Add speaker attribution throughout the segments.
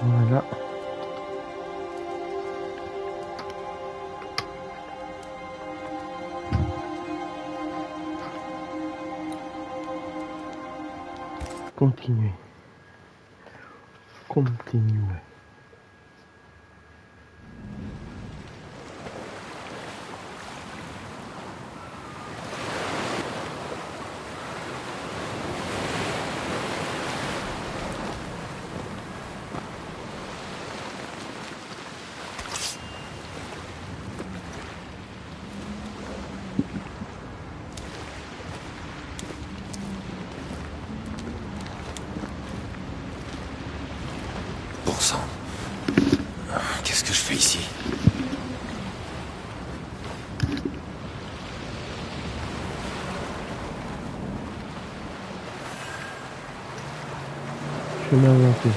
Speaker 1: Voilà. Continuer. Continuer.
Speaker 2: Bon sang. Qu'est-ce que je fais ici?
Speaker 1: Chemin inventé.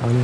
Speaker 1: Allez.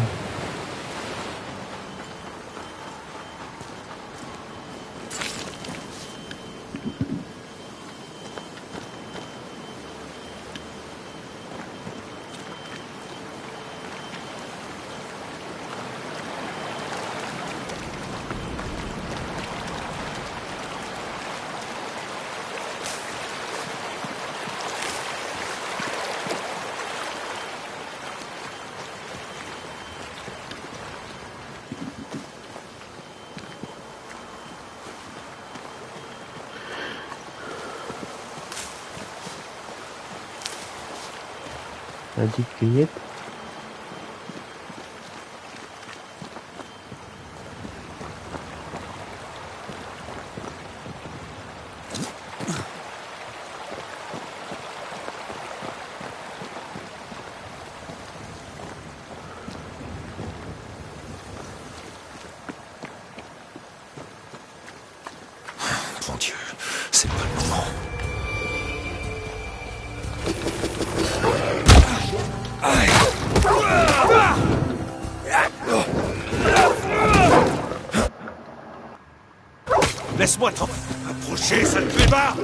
Speaker 1: La petite cueillette.
Speaker 2: Mon Dieu, c'est pas le moment.
Speaker 3: Laisse-moi t'en... Approchez, sale clébard!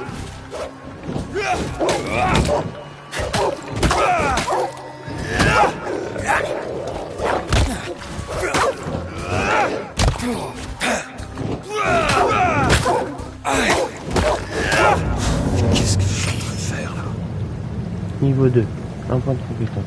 Speaker 2: Qu'est-ce que je suis en train de faire là?
Speaker 1: Niveau 2. Un point de compétence.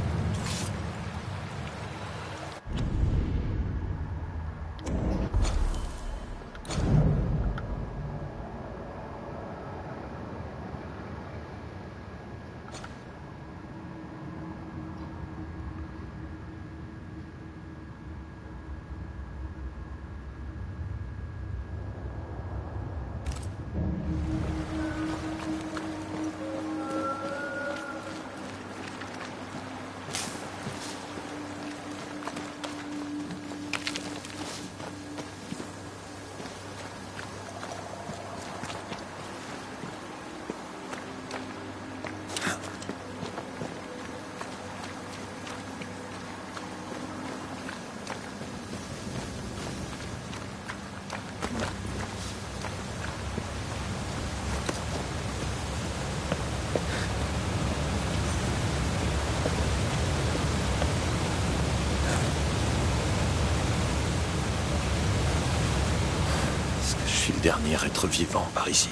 Speaker 2: Je suis le dernier être vivant par ici.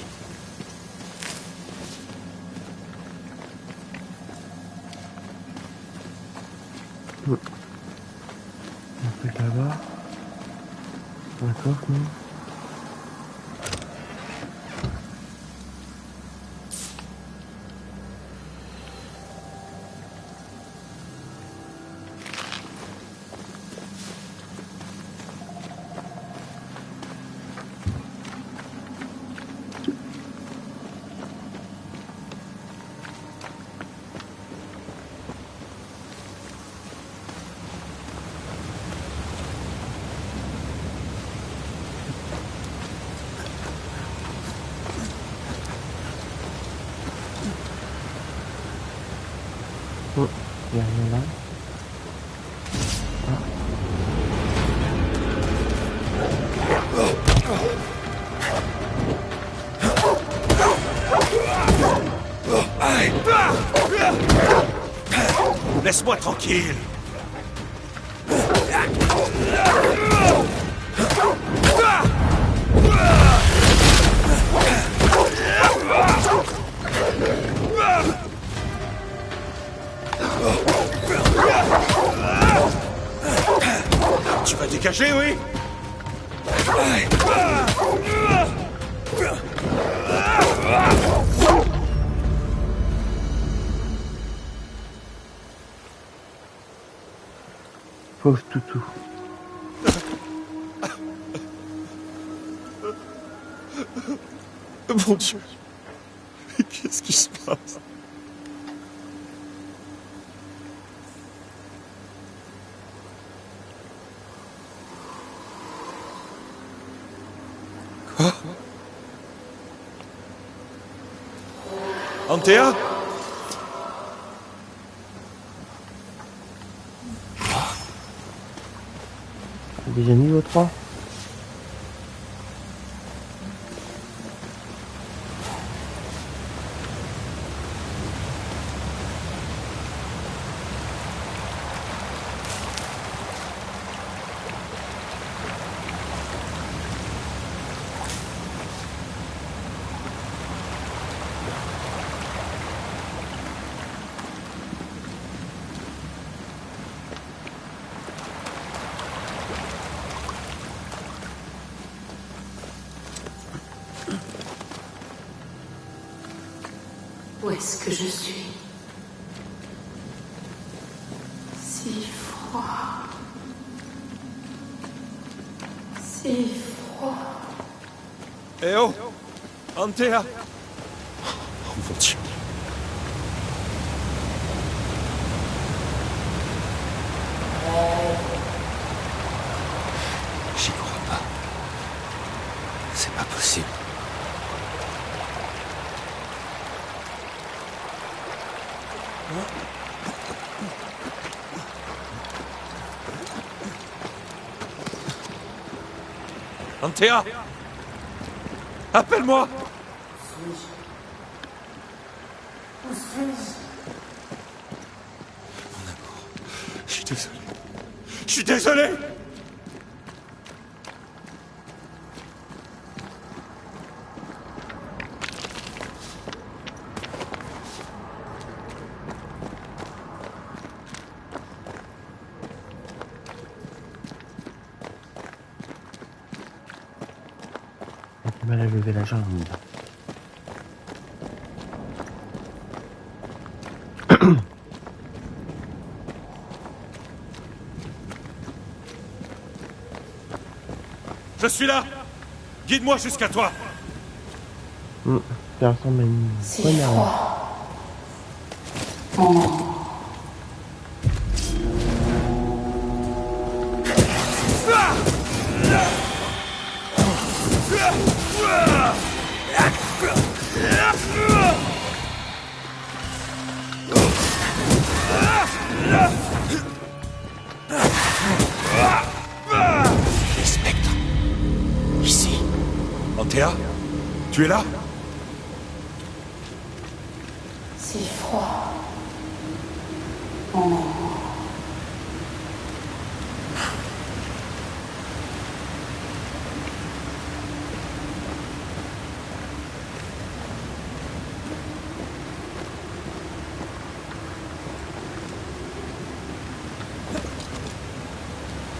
Speaker 1: Un truc là-bas. D'accord, non? Il y a rien là.
Speaker 3: Laisse-moi tranquille. Tu vas dégager, oui?
Speaker 1: Pauvre toutou.
Speaker 2: Mon Dieu. Qu'est-ce qui se passe? Quoi?
Speaker 3: Antea?
Speaker 1: Déjà niveau 3.
Speaker 4: Où est-ce que je suis? Si froid. Si froid.
Speaker 3: Eh oh! Antea!
Speaker 2: Oh mon Dieu. J'y crois pas. C'est pas possible.
Speaker 3: Antea! Appelle-moi!
Speaker 2: Je suis désolé.
Speaker 3: Je suis désolé!
Speaker 1: J'ai du mal à lever la jambe.
Speaker 3: Je suis là! Guide-moi jusqu'à toi!
Speaker 1: Ça ressemble à une
Speaker 4: Si
Speaker 1: poignarde.
Speaker 4: froid. Mon amour.
Speaker 2: Les spectres. Ici.
Speaker 3: Antea? Tu es là?
Speaker 4: Si froid. Mon amour.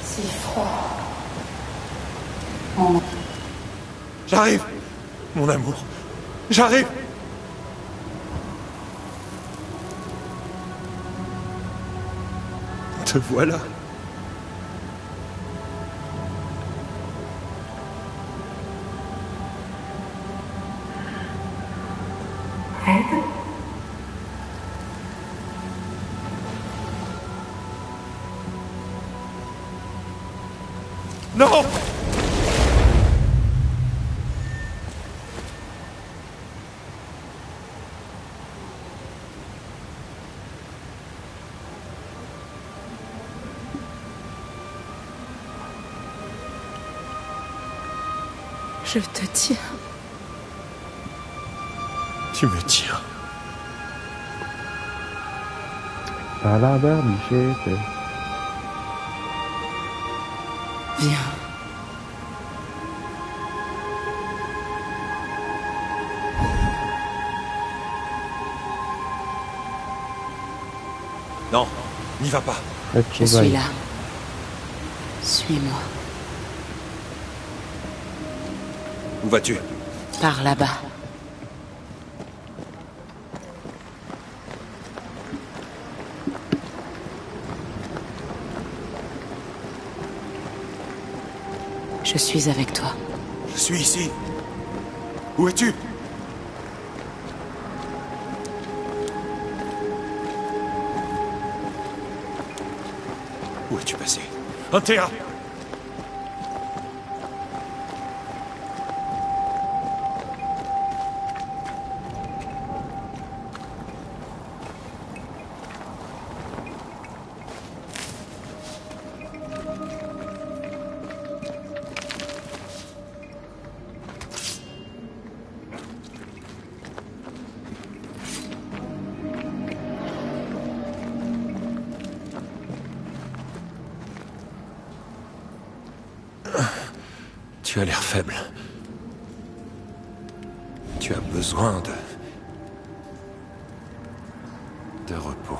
Speaker 4: Si froid. Mon
Speaker 3: J'arrive! Mon amour! J'arrive! Te voilà!
Speaker 4: aide.
Speaker 3: Non!
Speaker 4: Je te tiens.
Speaker 3: Tu me tiens.
Speaker 1: Par la barbichette.
Speaker 4: Viens.
Speaker 3: Non, n'y va pas.
Speaker 4: Je suis là. Suis-moi.
Speaker 3: Où vas-tu?
Speaker 4: Par là-bas. Je suis avec toi.
Speaker 3: Je suis ici. Où es-tu? Où es-tu passé? Antea! Tu as l'air faible. Tu as besoin de repos.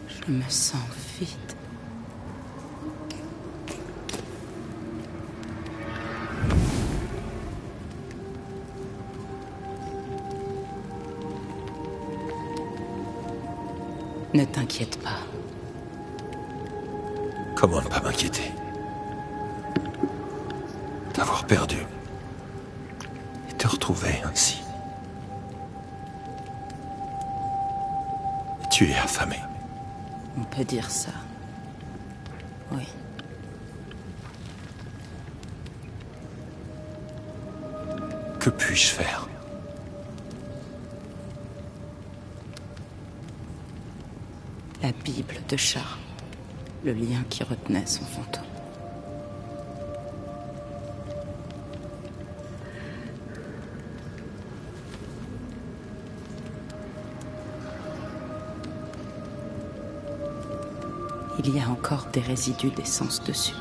Speaker 4: Je me sens vide. Ne t'inquiète pas.
Speaker 3: Comment ne pas m'inquiéter? T'avoir perdu. Et te retrouver ainsi. Tu es affamé.
Speaker 4: On peut dire ça. Oui.
Speaker 3: Que puis-je faire?
Speaker 4: La Bible de Char. Le lien qui retenait son fantôme. Il y a encore des résidus d'essence dessus.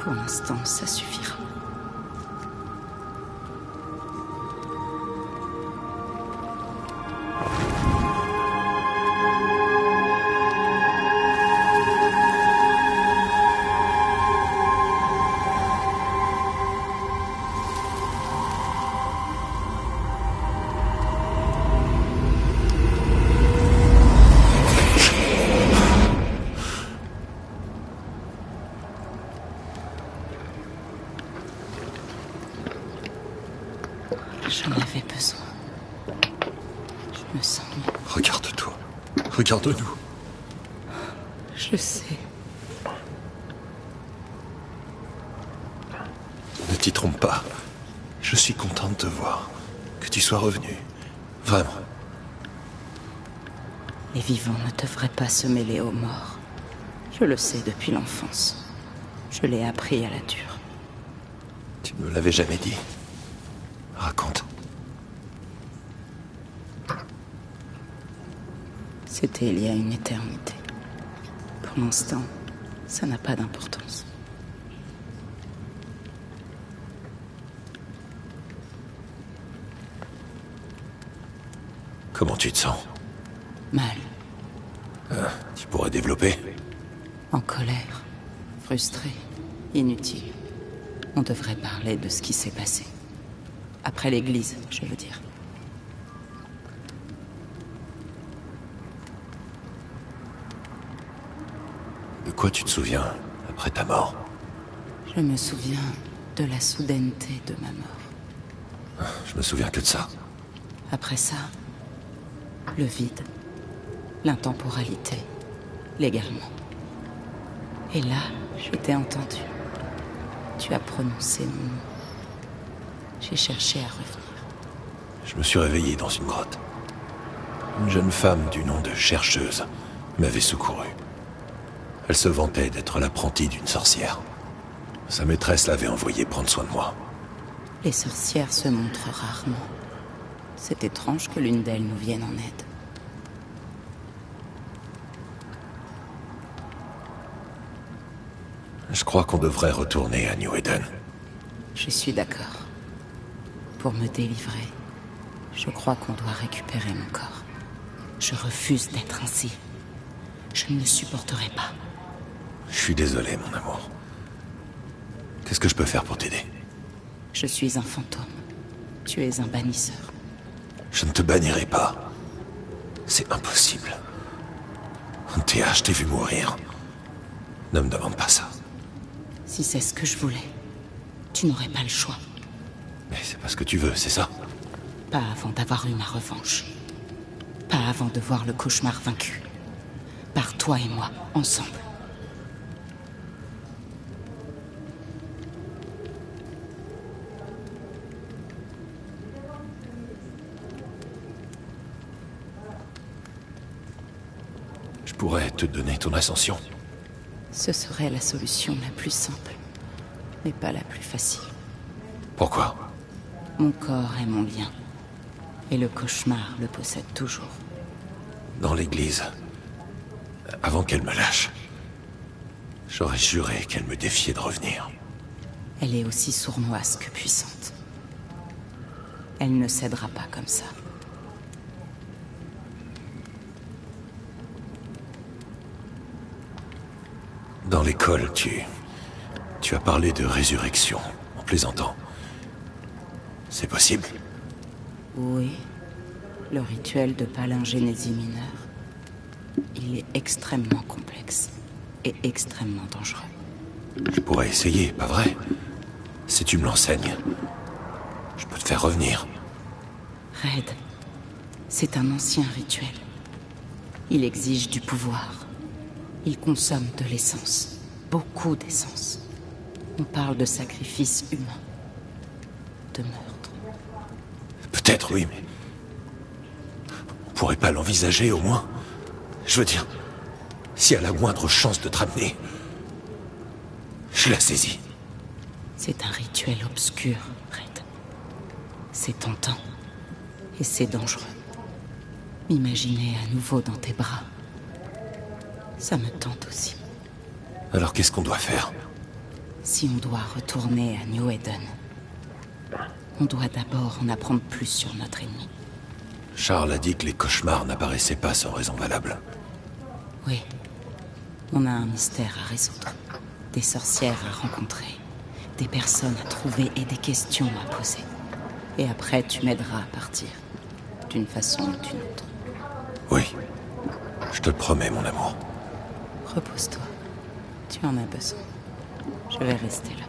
Speaker 4: Pour l'instant, ça suffira. J'en avais besoin. Je me sens mieux.
Speaker 3: Regarde-toi. Regarde-nous.
Speaker 4: Je sais.
Speaker 3: Ne t'y trompe pas. Je suis content de te voir. Que tu sois revenu. Vraiment.
Speaker 4: Les vivants ne devraient pas se mêler aux morts. Je le sais depuis l'enfance. Je l'ai appris à la dure.
Speaker 3: Tu ne me l'avais jamais dit. Raconte.
Speaker 4: C'était il y a une éternité. Pour l'instant, ça n'a pas d'importance.
Speaker 3: Comment tu te sens?
Speaker 4: Mal,
Speaker 3: Tu pourrais développer.
Speaker 4: en colère, frustré, inutile. On devrait parler de ce qui s'est passé. Après l'église, je veux dire.
Speaker 3: De quoi tu te souviens après ta mort?
Speaker 4: Je me souviens de la soudaineté de ma mort.
Speaker 3: Je me souviens que de ça.
Speaker 4: Après ça, le vide, l'intemporalité, l'égarement. Et là, je t'ai entendu. Tu as prononcé mon nom. J'ai cherché à revenir.
Speaker 3: Je me suis réveillé dans une grotte. Une jeune femme du nom de Chercheuse m'avait secouru. Elle se vantait d'être l'apprentie d'une sorcière. Sa maîtresse l'avait envoyée prendre soin de moi.
Speaker 4: Les sorcières se montrent rarement. C'est étrange que l'une d'elles nous vienne en aide.
Speaker 3: Je crois qu'on devrait retourner à New Eden.
Speaker 4: Je suis d'accord. Pour me délivrer, je crois qu'on doit récupérer mon corps. Je refuse d'être ainsi. Je ne le supporterai pas.
Speaker 3: Je suis désolé, mon amour. Qu'est-ce que je peux faire pour t'aider?
Speaker 4: Je suis un fantôme. Tu es un bannisseur.
Speaker 3: Je ne te bannirai pas. C'est impossible. Théa, je t'ai vu mourir. Ne me demande pas ça.
Speaker 4: Si c'est ce que je voulais, tu n'aurais pas le choix.
Speaker 3: Mais c'est pas ce que tu veux, c'est ça?
Speaker 4: Pas avant d'avoir eu ma revanche. Pas avant de voir le cauchemar vaincu. Par toi et moi, ensemble.
Speaker 3: Je pourrais te donner ton ascension.
Speaker 4: Ce serait la solution la plus simple, mais pas la plus facile.
Speaker 3: Pourquoi?
Speaker 4: Mon corps est mon lien, et le cauchemar le possède toujours.
Speaker 3: Dans l'église, avant qu'elle me lâche, j'aurais juré qu'elle me défiait de revenir.
Speaker 4: Elle est aussi sournoise que puissante. Elle ne cédera pas comme ça.
Speaker 3: Dans l'école, tu as parlé de résurrection, en plaisantant. C'est possible?
Speaker 4: Oui, le rituel de palingénésie mineure. Il est extrêmement complexe et extrêmement dangereux.
Speaker 3: Je pourrais essayer, pas vrai? Si tu me l'enseignes, je peux te faire revenir.
Speaker 4: Red, c'est un ancien rituel. Il exige du pouvoir. Il consomme de l'essence. Beaucoup d'essence. On parle de sacrifice humain. De meurtre.
Speaker 3: Peut-être, oui, mais... on pourrait pas l'envisager, au moins? Je veux dire, s'il y a la moindre chance de te ramener, je la saisis.
Speaker 4: C'est un rituel obscur, Red. C'est tentant. Et c'est dangereux. M'imaginer à nouveau dans tes bras. Ça me tente aussi.
Speaker 3: Alors qu'est-ce qu'on doit faire?
Speaker 4: Si on doit retourner à New Eden, on doit d'abord en apprendre plus sur notre ennemi.
Speaker 3: Charles a dit que les cauchemars n'apparaissaient pas sans raison valable.
Speaker 4: Oui. On a un mystère à résoudre. Des sorcières à rencontrer. Des personnes à trouver et des questions à poser. Et après, tu m'aideras à partir. D'une façon ou d'une autre.
Speaker 3: Oui. Je te le promets, mon amour.
Speaker 4: Repose-toi. Tu en as besoin. Je vais rester là.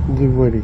Speaker 1: Dévoilé.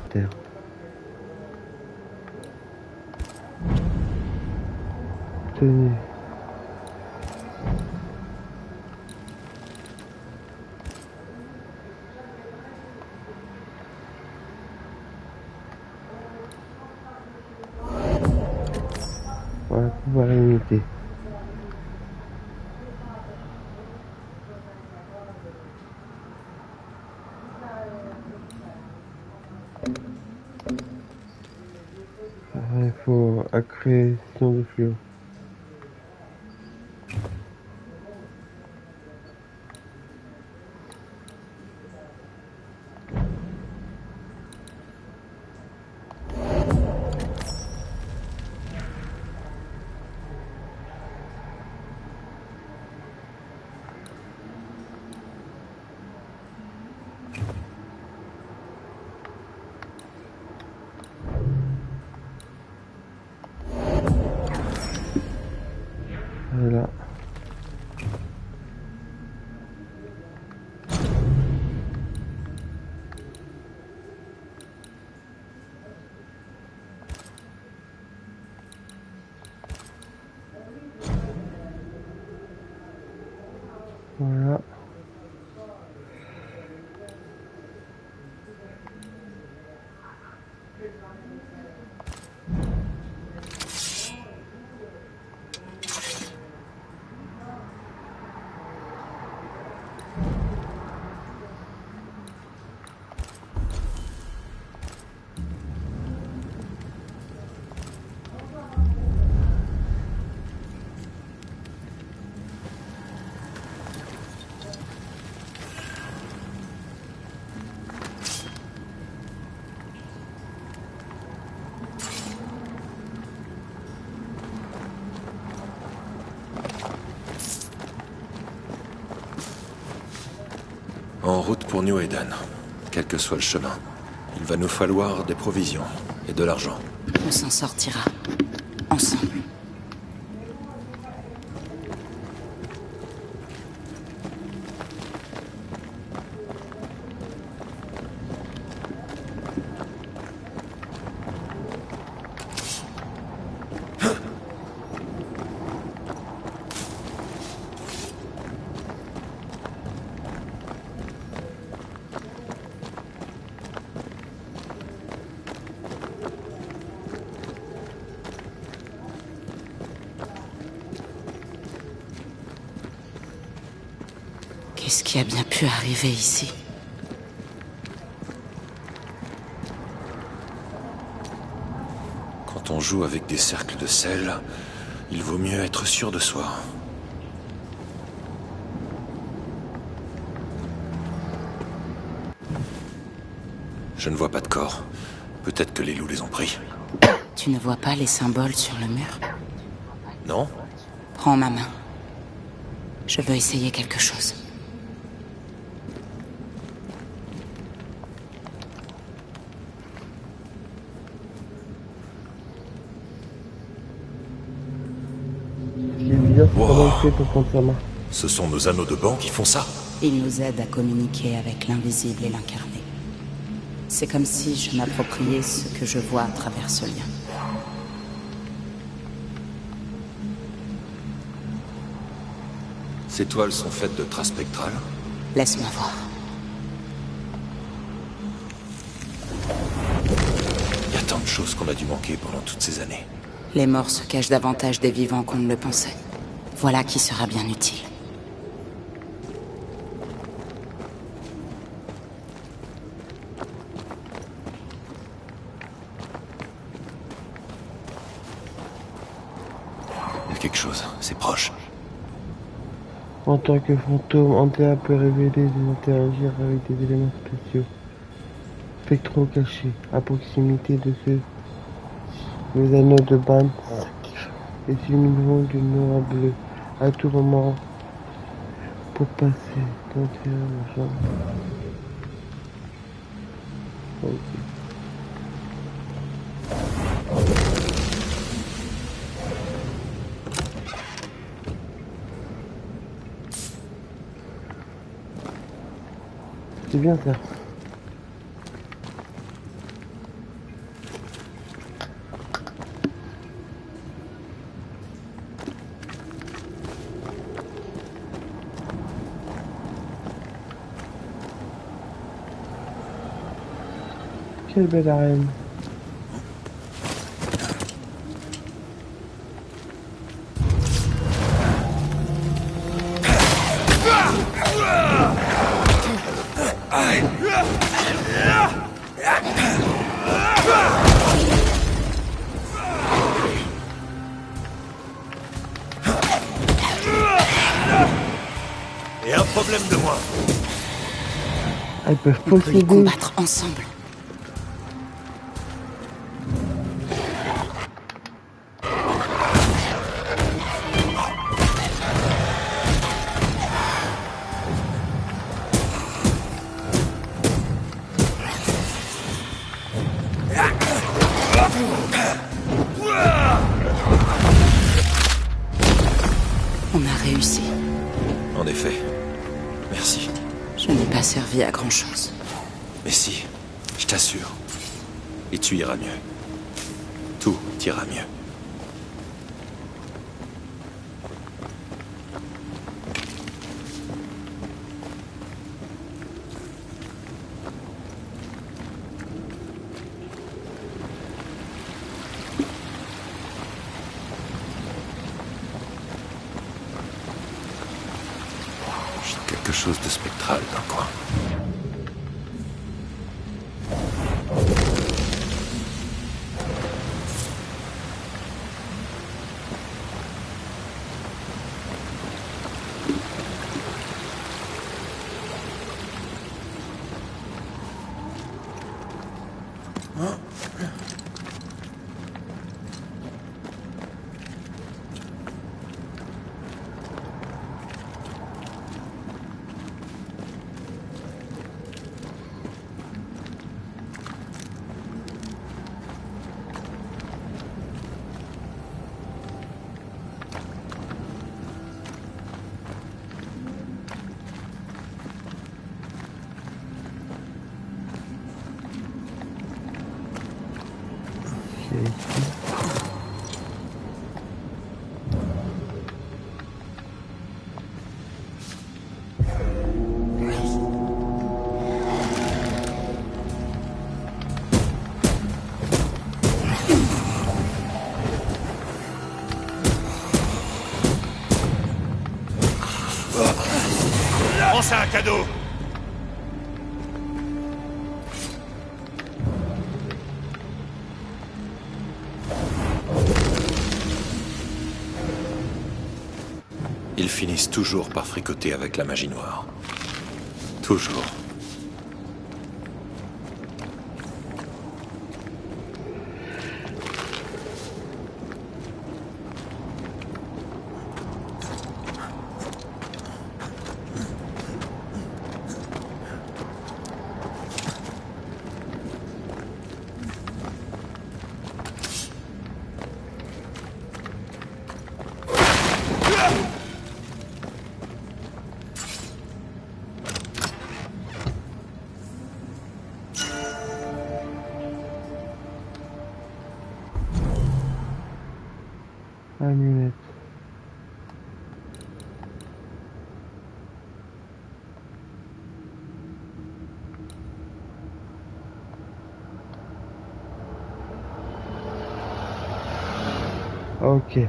Speaker 1: Terre. Tenez. Voilà, pouvoir limité. Il faut accrétion de fluo. Voilà.
Speaker 3: En route pour New Eden, quel que soit le chemin. Il va nous falloir des provisions et de l'argent.
Speaker 4: On s'en sortira. Ensemble. Qu'est-ce qui a bien pu arriver ici?
Speaker 3: Quand on joue avec des cercles de sel, il vaut mieux être sûr de soi. Je ne vois pas de corps. Peut-être que les loups les ont pris.
Speaker 4: Tu ne vois pas les symboles sur le mur?
Speaker 3: Non?
Speaker 4: Prends ma main. Je veux essayer quelque chose.
Speaker 1: Ce qui est bizarre, c'est
Speaker 3: Wow.
Speaker 1: comment il fait pour prendre sa main.
Speaker 3: Ce sont nos anneaux de banc qui font ça.
Speaker 4: Ils nous aident à communiquer avec l'invisible et l'incarné. C'est comme si je m'appropriais ce que je vois à travers ce lien.
Speaker 3: Ces toiles sont faites de traces spectrales.
Speaker 4: Laisse-moi voir.
Speaker 3: Il y a tant de choses qu'on a dû manquer pendant toutes ces années.
Speaker 4: Les morts se cachent davantage des vivants qu'on ne le pensait. Voilà qui sera bien utile.
Speaker 3: Il y a quelque chose, c'est proche.
Speaker 1: En tant que fantôme, Antea peut révéler et interagir avec des éléments spéciaux. Spectraux cachés, à proximité de ceux. Les anneaux de Ban s'activent et s'illumineront d'une aura bleue à tout moment pour passer d'Antea à la chambre. Ok. C'est bien ça. Quelle belle arène.
Speaker 3: Et un problème de moins.
Speaker 1: Elles peuvent
Speaker 4: On peut les
Speaker 1: posséder.
Speaker 4: combattre ensemble. On a réussi.
Speaker 3: En effet. Merci.
Speaker 4: Je n'ai pas servi à grand-chose.
Speaker 3: Mais si, je t'assure. Et tu iras mieux. Tout ira mieux. Quelque chose de spectral dans le coin.
Speaker 2: Prends ça, un cadeau.
Speaker 3: Ils finissent toujours par fricoter avec la magie noire. Toujours.
Speaker 1: Amulette. Ok.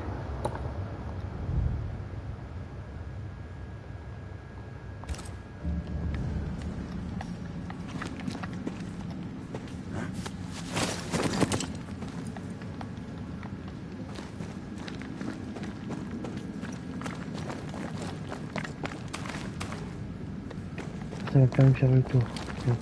Speaker 1: Ça va pas me faire le tour. Bon.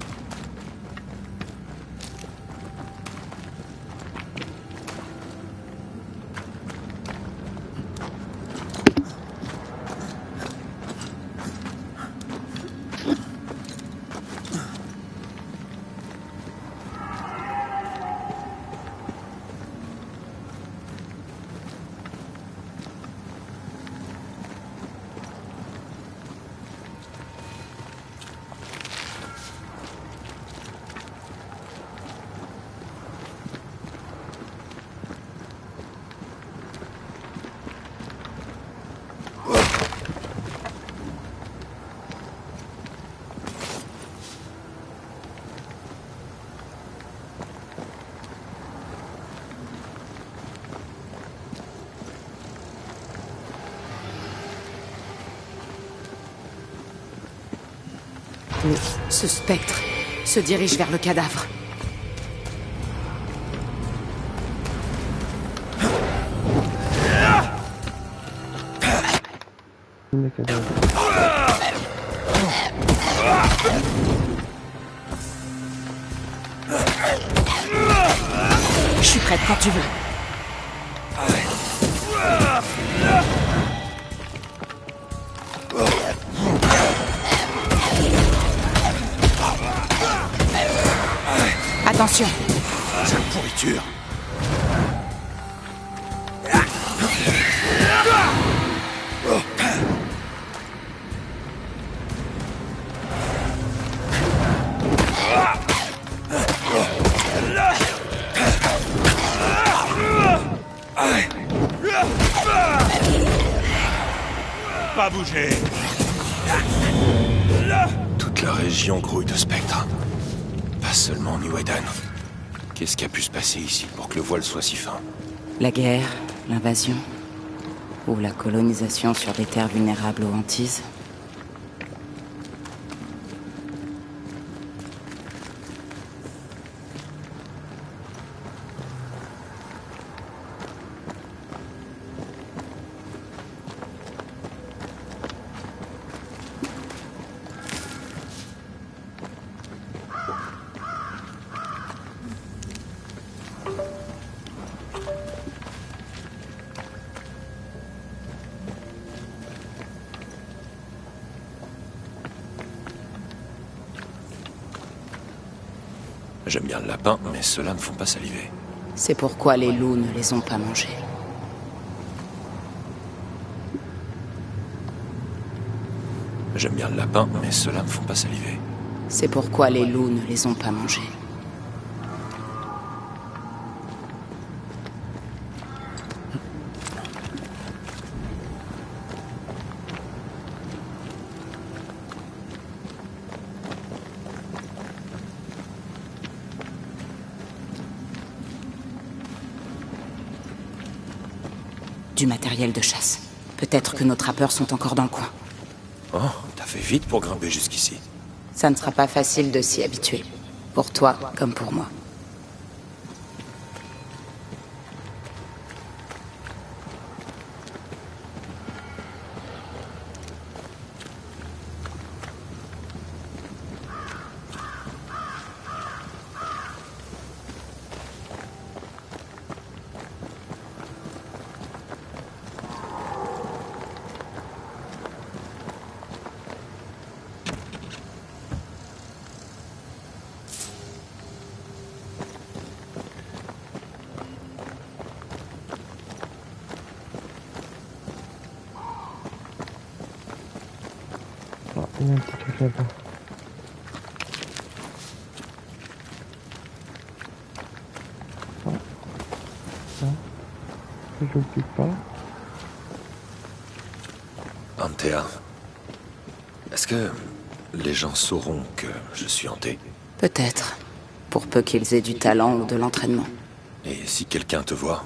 Speaker 4: Ce spectre se dirige vers le cadavre.
Speaker 1: Le cadavre.
Speaker 4: Je suis prête quand tu veux. Attention.
Speaker 3: Sale pourriture.
Speaker 2: Pas bouger.
Speaker 3: Toute la région grouille de spectres. Pas seulement New Eden. Qu'est-ce qui a pu se passer ici pour que le voile soit si fin?
Speaker 4: La guerre, l'invasion, ou la colonisation sur des terres vulnérables aux hantises.
Speaker 3: J'aime bien le lapin, mais ceux-là me font pas saliver.
Speaker 4: C'est pourquoi les loups ne les ont pas mangés.
Speaker 3: J'aime bien le lapin, mais ceux-là me font pas saliver.
Speaker 4: C'est pourquoi les loups ne les ont pas mangés. Du matériel de chasse. Peut-être que nos trappeurs sont encore dans le coin.
Speaker 3: Oh, t'as fait vite pour grimper jusqu'ici.
Speaker 4: Ça ne sera pas facile de s'y habituer. Pour toi comme pour moi.
Speaker 1: Ah, il y a un petit truc là-bas. Ah, ça, je l'oublie pas.
Speaker 3: Antea, est-ce que les gens sauront que je suis hanté?
Speaker 4: Peut-être. Pour peu qu'ils aient du talent ou de l'entraînement.
Speaker 3: Et si quelqu'un te voit?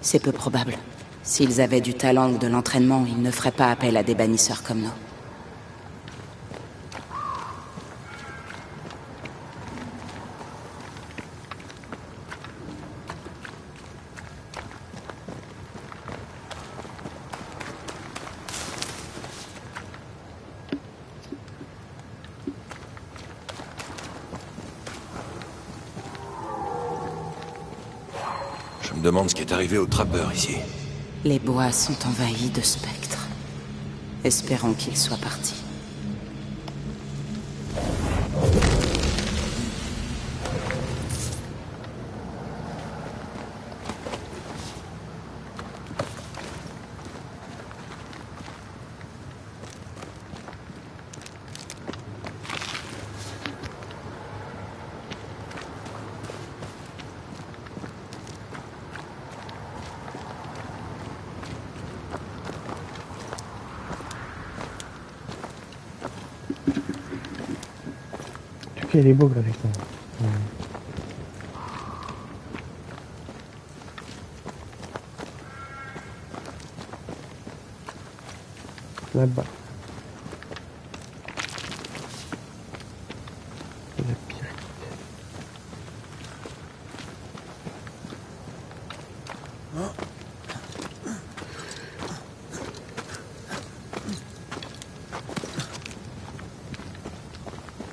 Speaker 4: C'est peu probable. S'ils avaient du talent ou de l'entraînement, ils ne feraient pas appel à des bannisseurs comme nous.
Speaker 3: Je me demande ce qui est arrivé aux trappeurs ici.
Speaker 4: Les bois sont envahis de spectres. Espérons qu'ils soient partis.
Speaker 1: En tout cas, il est beau graphiquement. Ouais. Là-bas. C'est la pire.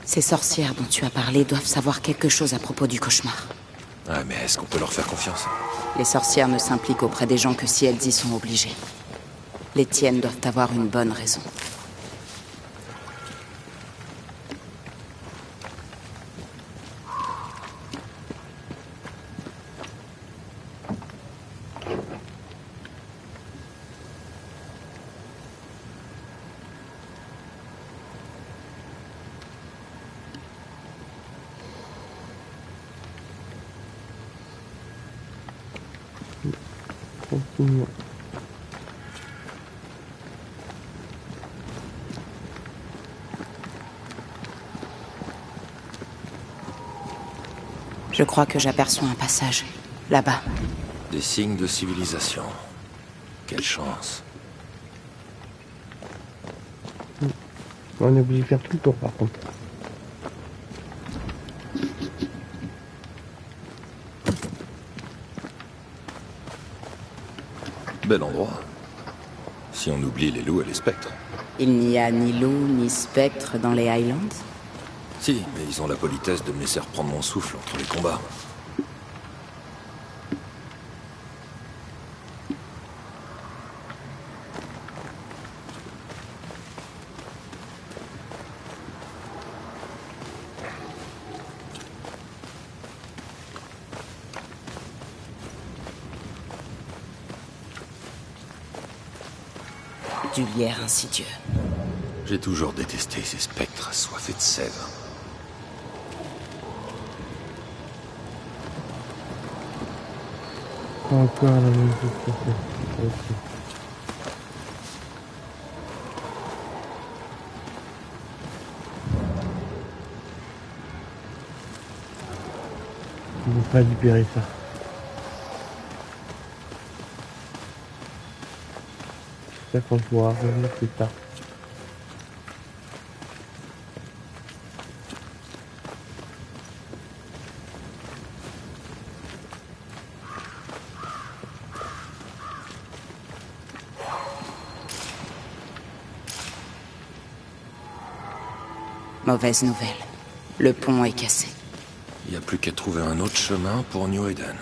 Speaker 4: Ces sorcières dont tu as parlé doivent savoir quelque chose à propos du cauchemar.
Speaker 3: Ouais, mais est-ce qu'on peut leur faire confiance?
Speaker 4: Les sorcières ne s'impliquent auprès des gens que si elles y sont obligées. Les tiennes doivent avoir une bonne raison.
Speaker 1: Continuons.
Speaker 4: Je crois que j'aperçois un passage. Là-bas.
Speaker 3: Des signes de civilisation. Quelle chance.
Speaker 1: On est obligé de faire tout le tour par contre.
Speaker 3: Bel endroit. Si on oublie les loups et les spectres.
Speaker 4: Il n'y a ni loup ni spectre dans les Highlands.
Speaker 3: Si, mais ils ont la politesse de me laisser reprendre mon souffle entre les combats.
Speaker 4: du lierre insidieux.
Speaker 3: J'ai toujours détesté ces spectres assoiffés de sève.
Speaker 1: Encore la musique, ok. On ne va pas libérer ça. C'est ça quand je vois revenir plus tard.
Speaker 4: Mauvaise nouvelle. Le pont est cassé.
Speaker 3: Il n'y a plus qu'à trouver un autre chemin pour New Eden.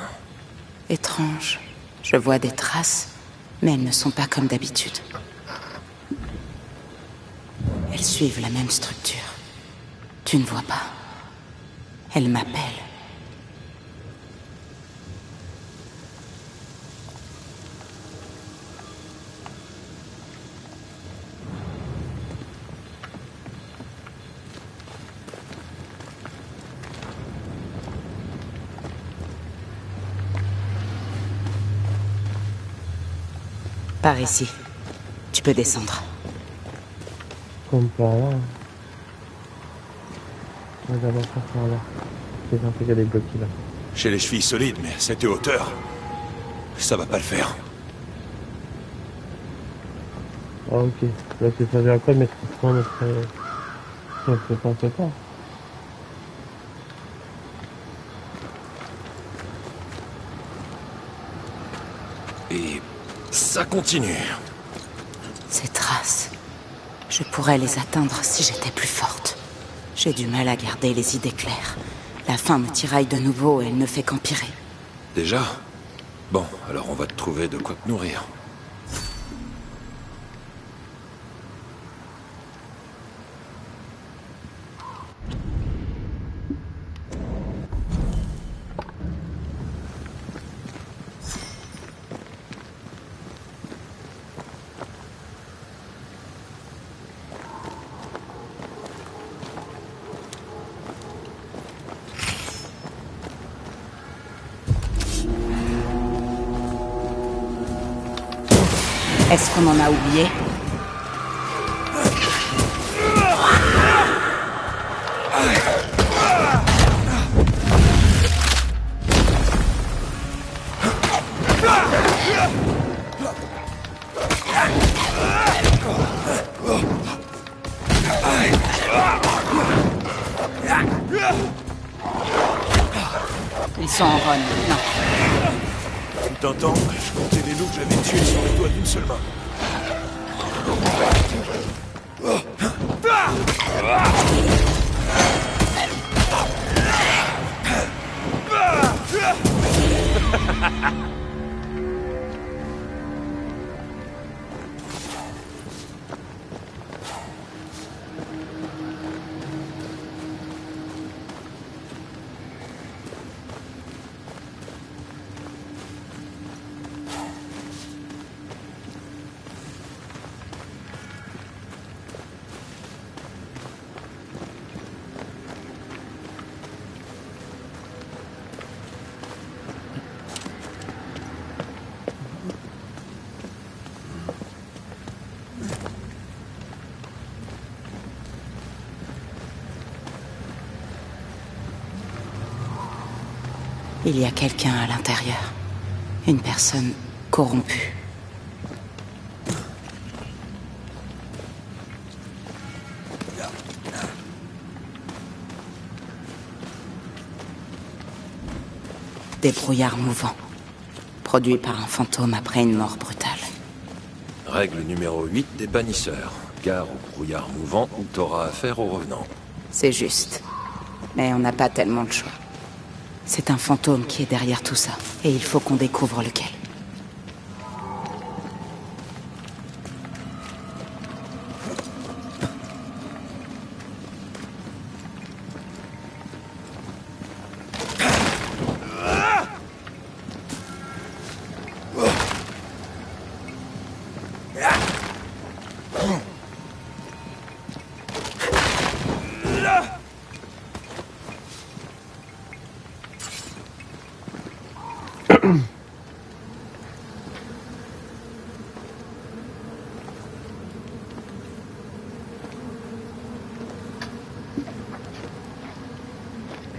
Speaker 4: Étrange. Je vois des traces, mais elles ne sont pas comme d'habitude. Elles suivent la même structure. Tu ne vois pas. Elles m'appellent. Par ici. Tu peux descendre.
Speaker 1: Comme par là. On va d'abord faire par là. C'est un peu qu'il y a des bloqués là.
Speaker 3: J'ai les chevilles solides, mais à cette hauteur, ça va pas le faire.
Speaker 1: Ah ok. Là c'est pas à quoi de mettre ça notre... Ça fait pas.
Speaker 3: Et ça continue.
Speaker 4: Ces traces. Je pourrais les atteindre si j'étais plus forte. J'ai du mal à garder les idées claires. La faim me tiraille de nouveau et elle ne fait qu'empirer.
Speaker 3: Déjà? Bon, alors on va te trouver de quoi te nourrir.
Speaker 4: Est-ce qu'on en a oublié? Ils sont en run maintenant.
Speaker 3: Tout un temps, je comptais les loups que j'avais tués sur les doigts d'une seule main.
Speaker 4: Il y a quelqu'un à l'intérieur. Une personne corrompue. Des brouillards mouvants. Produits par un fantôme après une mort brutale.
Speaker 3: Règle numéro 8 des bannisseurs. Gare au brouillard mouvant où t'auras affaire aux revenants.
Speaker 4: C'est juste. Mais on n'a pas tellement de choix. C'est un fantôme qui est derrière tout ça. Et il faut qu'on découvre lequel.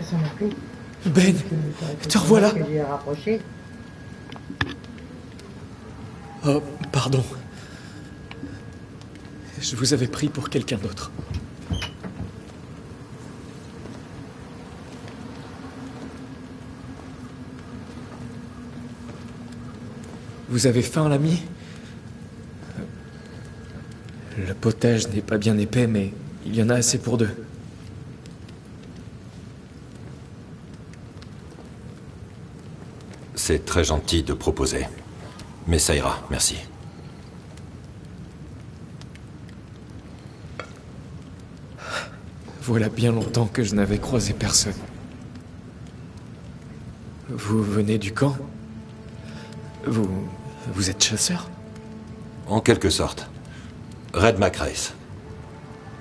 Speaker 5: ça m'a plu.
Speaker 6: Ben, te revoilà.
Speaker 5: Que j'ai rapproché.
Speaker 6: Oh, pardon. Je vous avais pris pour quelqu'un d'autre. Vous avez faim, l'ami? Le potage n'est pas bien épais, mais il y en a assez pour deux.
Speaker 3: C'est très gentil de proposer. Mais ça ira, merci.
Speaker 6: Voilà bien longtemps que je n'avais croisé personne. Vous venez du camp? Vous êtes chasseur?
Speaker 3: En quelque sorte. Red MacRace.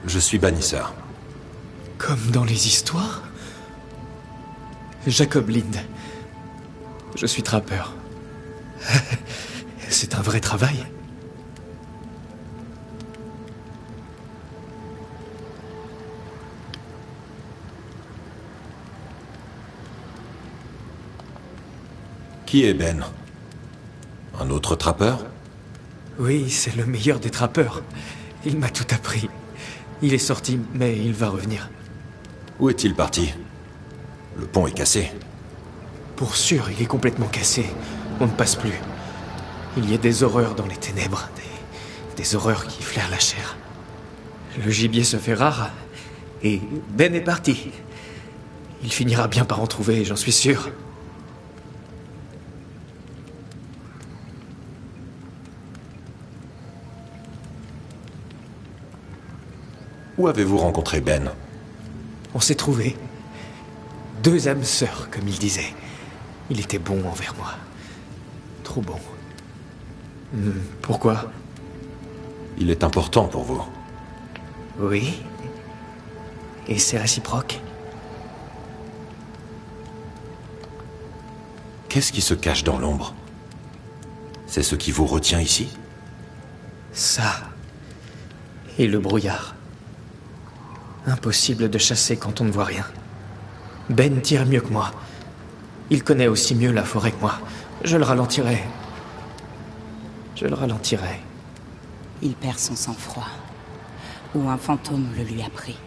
Speaker 3: Je suis bannisseur.
Speaker 6: Comme dans les histoires? Jacob Lind. Je suis trappeur. C'est un vrai travail.
Speaker 3: Qui est Ben? Un autre trappeur?
Speaker 6: Oui, c'est le meilleur des trappeurs. Il m'a tout appris. Il est sorti, mais il va revenir.
Speaker 3: Où est-il parti? Le pont est cassé.
Speaker 6: Pour sûr, il est complètement cassé. On ne passe plus. Il y a des horreurs dans les ténèbres. Des horreurs qui flairent la chair. Le gibier se fait rare. Et Ben est parti. Il finira bien par en trouver, j'en suis sûr.
Speaker 3: Où avez-vous rencontré Ben?
Speaker 6: On s'est trouvés. Deux âmes sœurs, comme il disait. Il était bon envers moi. Trop bon. Pourquoi?
Speaker 3: Il est important pour vous.
Speaker 6: Oui. Et c'est réciproque.
Speaker 3: Qu'est-ce qui se cache dans l'ombre? C'est ce qui vous retient ici?
Speaker 6: Ça. Et le brouillard. Impossible de chasser quand on ne voit rien. Ben tire mieux que moi. Il connaît aussi mieux la forêt que moi. Je le ralentirai. Je le ralentirai.
Speaker 4: Il perd son sang-froid. Ou un fantôme le lui a pris.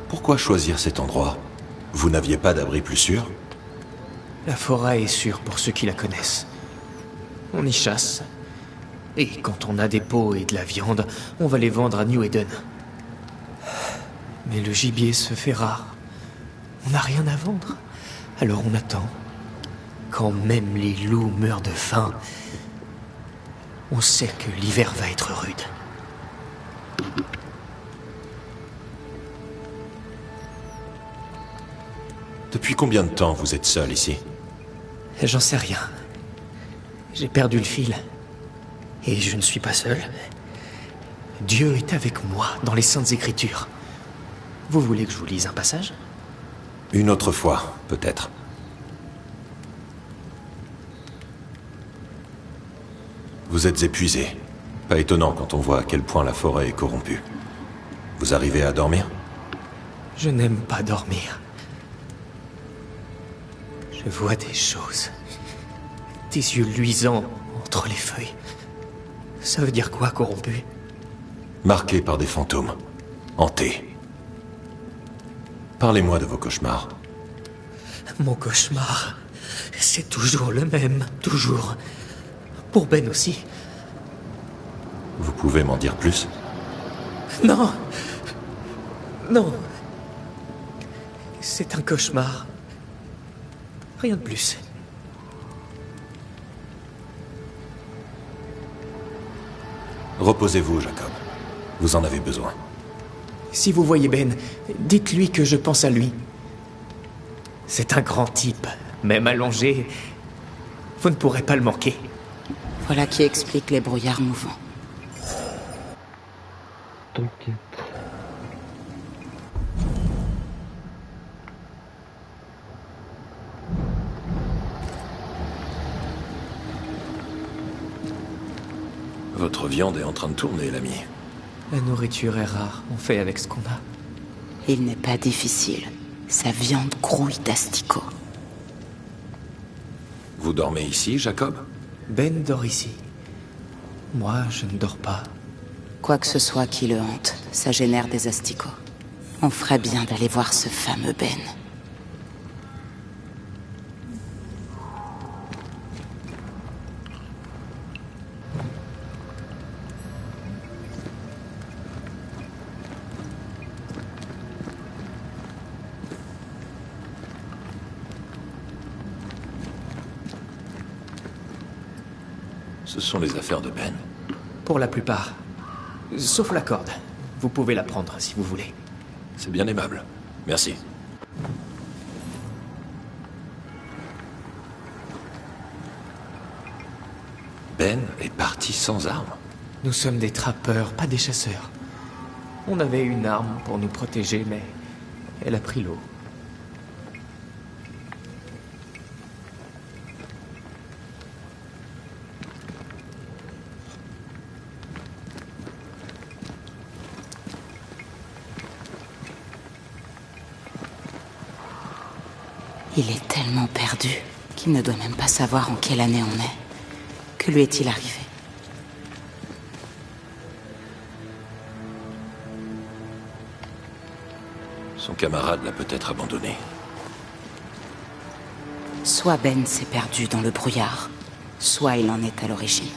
Speaker 3: Pourquoi choisir cet endroit? Vous n'aviez pas d'abri plus sûr?
Speaker 6: La forêt est sûre pour ceux qui la connaissent. On y chasse. Et quand on a des peaux et de la viande, on va les vendre à New Eden. Mais le gibier se fait rare. On n'a rien à vendre. Alors on attend. Quand même les loups meurent de faim, on sait que l'hiver va être rude.
Speaker 3: Depuis combien de temps vous êtes seul ici?
Speaker 6: J'en sais rien. J'ai perdu le fil. Et je ne suis pas seul. Dieu est avec moi dans les Saintes Écritures. Vous voulez que je vous lise un passage?
Speaker 3: Une autre fois, peut-être. Vous êtes épuisé. Pas étonnant quand on voit à quel point la forêt est corrompue. Vous arrivez à dormir?
Speaker 6: Je n'aime pas dormir. Je vois des choses. Des yeux luisants entre les feuilles. Ça veut dire quoi, corrompu?
Speaker 3: Marqué par des fantômes. Hantés. Parlez-moi de vos cauchemars.
Speaker 6: Mon cauchemar, c'est toujours le même, toujours. Pour Ben aussi.
Speaker 3: Vous pouvez m'en dire plus?
Speaker 6: Non. Non. C'est un cauchemar. Rien de plus.
Speaker 3: Reposez-vous, Jacob. Vous en avez besoin.
Speaker 6: Si vous voyez Ben, dites-lui que je pense à lui. C'est un grand type, même allongé. Vous ne pourrez pas le manquer.
Speaker 4: Voilà qui explique les brouillards mouvants.
Speaker 1: T'inquiète.
Speaker 3: Votre viande est en train de tourner, l'ami.
Speaker 6: La nourriture est rare, on fait avec ce qu'on a.
Speaker 4: Il n'est pas difficile. Sa viande grouille d'asticots.
Speaker 3: Vous dormez ici, Jacob?
Speaker 6: Ben dort ici. Moi, je ne dors pas.
Speaker 4: Quoi que ce soit qui le hante, ça génère des asticots. On ferait bien d'aller voir ce fameux Ben.
Speaker 3: Ce sont les affaires de Ben.
Speaker 6: Pour la plupart. Sauf la corde. Vous pouvez la prendre si vous voulez.
Speaker 3: C'est bien aimable. Merci. Ben est parti sans armes.
Speaker 6: Nous sommes des trappeurs, pas des chasseurs. On avait une arme pour nous protéger, mais elle a pris l'eau.
Speaker 4: Il est tellement perdu qu'il ne doit même pas savoir en quelle année on est. Que lui est-il arrivé?
Speaker 3: Son camarade l'a peut-être abandonné.
Speaker 4: Soit Ben s'est perdu dans le brouillard, soit il en est à l'origine.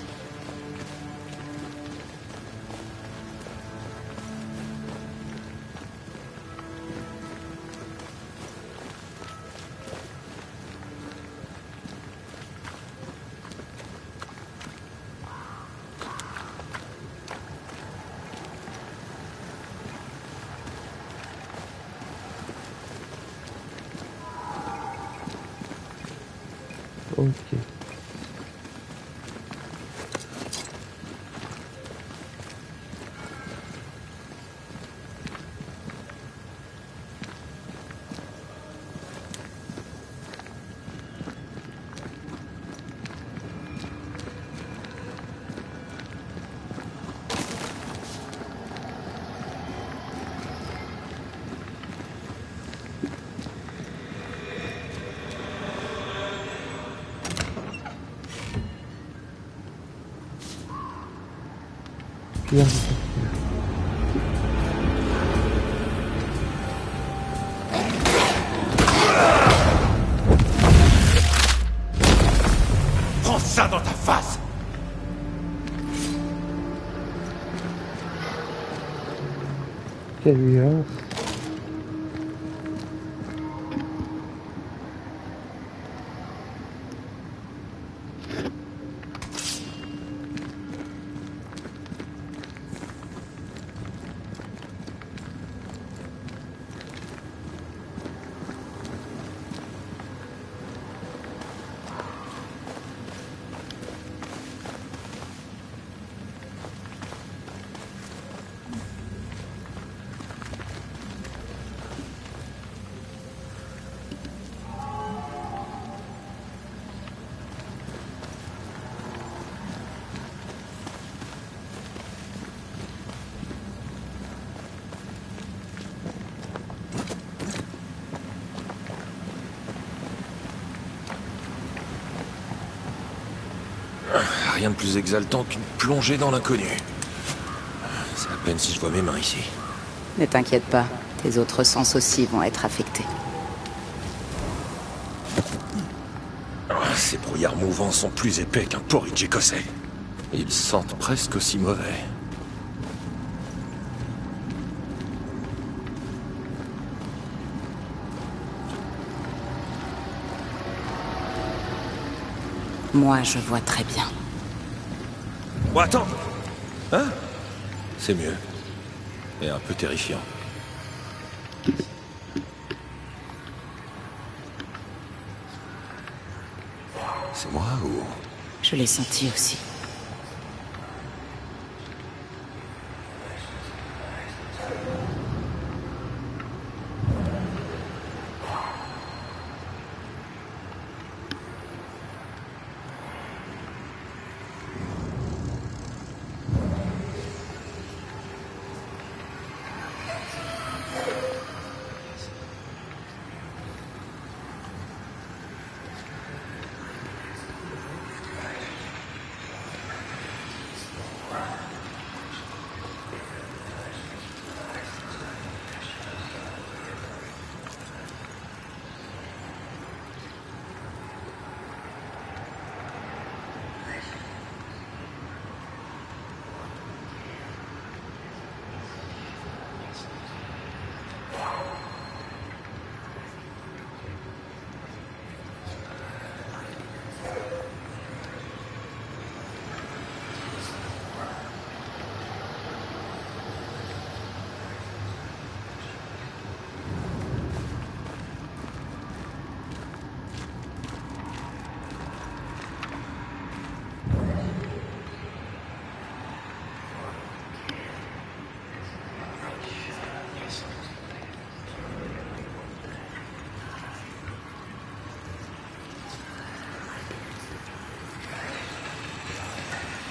Speaker 1: Ok. Bien.
Speaker 3: Prends ça dans ta face!
Speaker 1: Quelle violence.
Speaker 3: Rien de plus exaltant qu'une plongée dans l'inconnu. C'est à peine si je vois mes mains ici.
Speaker 4: Ne t'inquiète pas, tes autres sens aussi vont être affectés.
Speaker 3: Ces brouillards mouvants sont plus épais qu'un porridge écossais. Ils sentent presque aussi mauvais.
Speaker 4: Moi, je vois très bien.
Speaker 3: Oh, attends! Hein? C'est mieux. Et un peu terrifiant. C'est moi ou...
Speaker 4: Je l'ai senti aussi.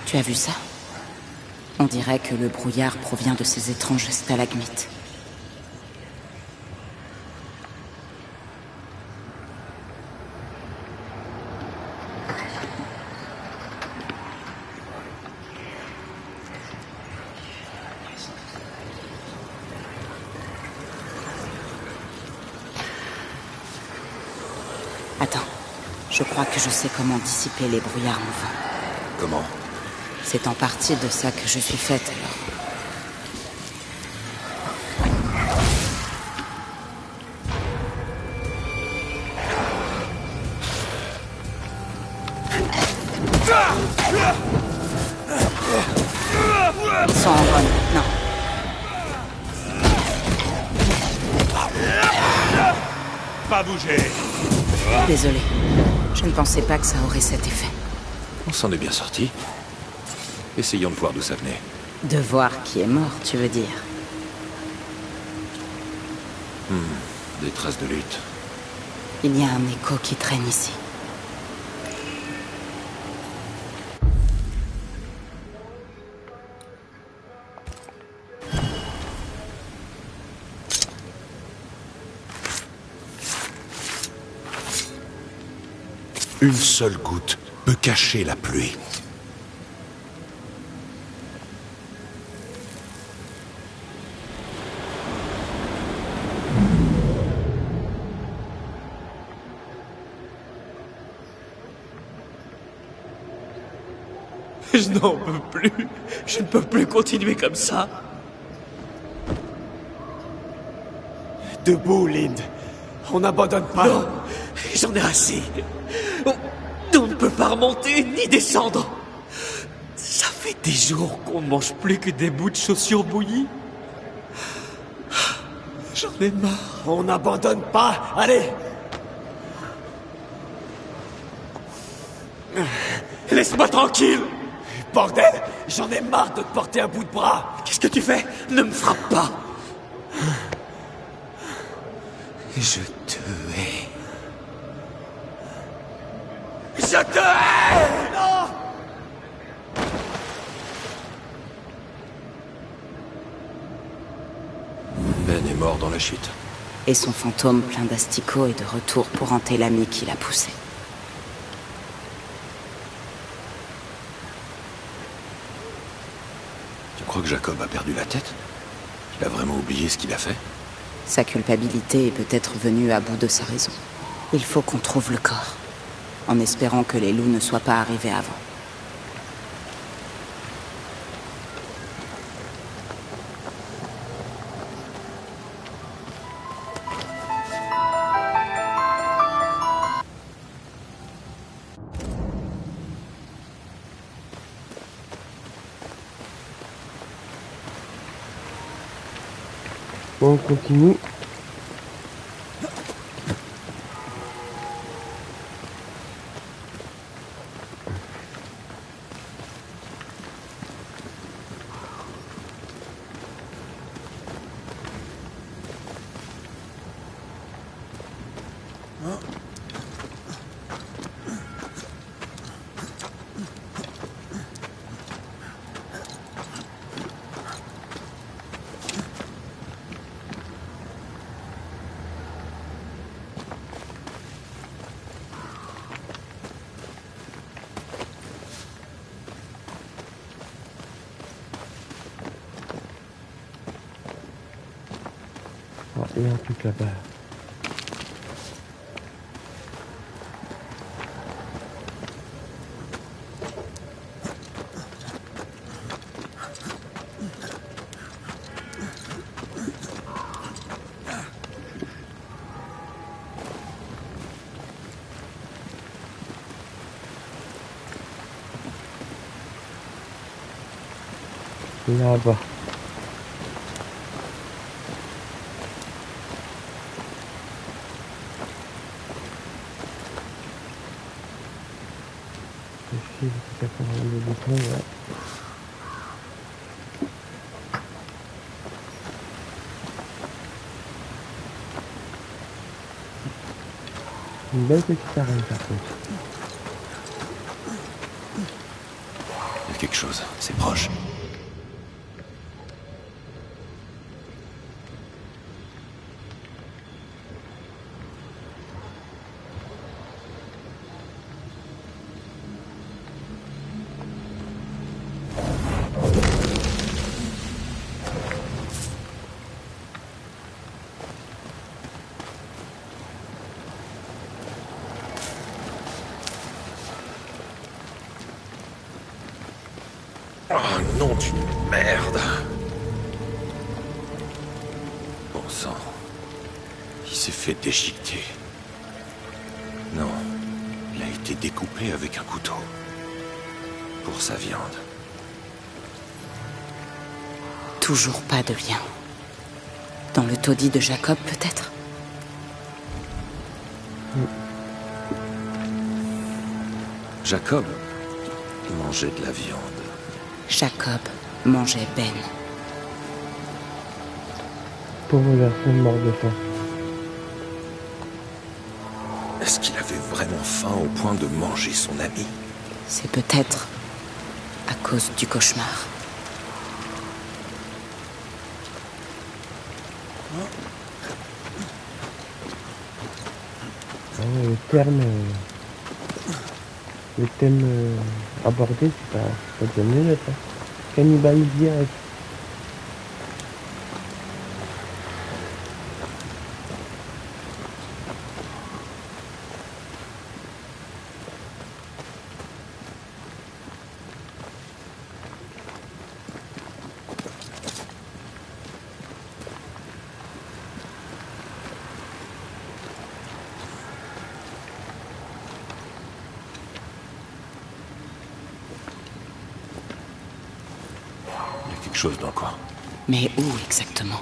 Speaker 4: Tu as vu ça? On dirait que le brouillard provient de ces étranges stalagmites. Attends, je crois que je sais comment dissiper les brouillards mouvants.
Speaker 2: Comment?
Speaker 4: C'est en partie de ça que je suis faite, alors. Ils sont en run, non.
Speaker 3: Pas bouger!
Speaker 4: Désolé, je ne pensais pas que ça aurait cet effet.
Speaker 2: On s'en est bien sorti. Essayons de voir d'où ça venait.
Speaker 4: De voir qui est mort, tu veux dire?
Speaker 2: Des traces de lutte.
Speaker 4: Il y a un écho qui traîne ici.
Speaker 3: Une seule goutte peut cacher la pluie.
Speaker 6: Je n'en peux plus. Je ne peux plus continuer comme ça. Debout, Lind. On n'abandonne pas. Non, j'en ai assez. On ne peut pas remonter ni descendre. Ça fait des jours qu'on ne mange plus que des bouts de chaussures bouillies. J'en ai marre. On n'abandonne pas. Allez. Laisse-moi tranquille. Bordel, j'en ai marre de te porter un bout de bras. Qu'est-ce que tu fais? Ne me frappe pas. Je te hais. Je te hais! Non!
Speaker 2: Ben est mort dans la chute.
Speaker 4: Et son fantôme plein d'asticots est de retour pour hanter l'ami qui l'a poussé.
Speaker 2: Tu crois que Jacob a perdu la tête? Il a vraiment oublié ce qu'il a fait?
Speaker 4: Sa culpabilité est peut-être venue à bout de sa raison. Il faut qu'on trouve le corps, en espérant que les loups ne soient pas arrivés avant.
Speaker 1: Bon, on continue. Ah, il y a un truc là-bas. Là-bas. Ici, c'est pas mal de boutons, ouais. Une belle petite arène par contre.
Speaker 3: quelque chose, c'est proche. Oh, nom d'une merde. Bon sang. Il s'est fait déchiqueter. Non. Il a été découpé avec un couteau. Pour sa viande.
Speaker 4: Toujours pas de lien. Dans le taudis de Jacob, peut-être?
Speaker 3: Jacob mangeait de la viande.
Speaker 4: Jacob mangeait Ben.
Speaker 1: Pauvre garçon mort de faim.
Speaker 3: Est-ce qu'il avait vraiment faim au point de manger son ami?
Speaker 4: C'est peut-être à cause du cauchemar.
Speaker 1: Ah ouais, le thème abordé, c'est pas bien mieux, ça. Cannibalisme direct.
Speaker 3: Il y a quelque chose dans le coin.
Speaker 4: Mais où exactement?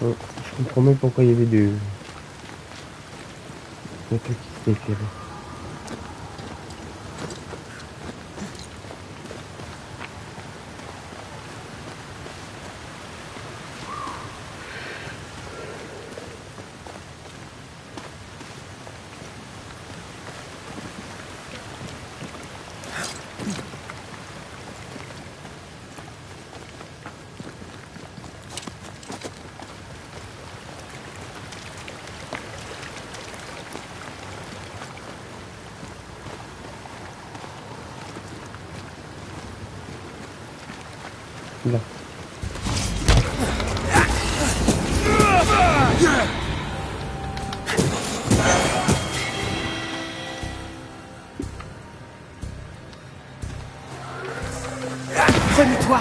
Speaker 4: Je comprends même pourquoi il y avait des trucs qui s'étaient éclairés. Là.
Speaker 6: Remue-toi!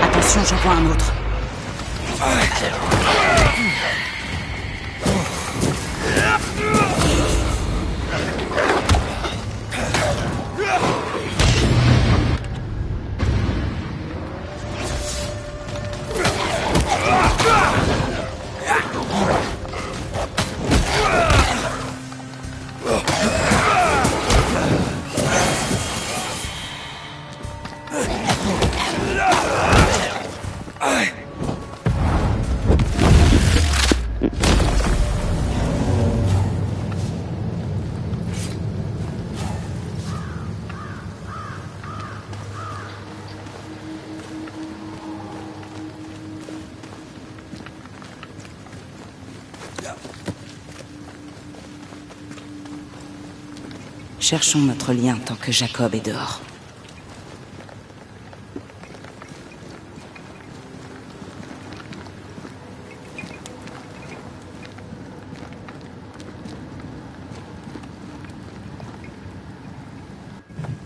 Speaker 4: Attention, j'en vois un autre. Cherchons notre lien tant que Jacob est dehors.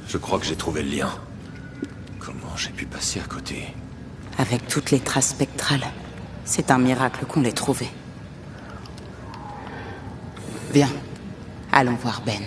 Speaker 3: Je crois que j'ai trouvé le lien. Comment j'ai pu passer à côté?
Speaker 4: Avec toutes les traces spectrales, c'est un miracle qu'on l'ait trouvé. Viens, allons voir Ben.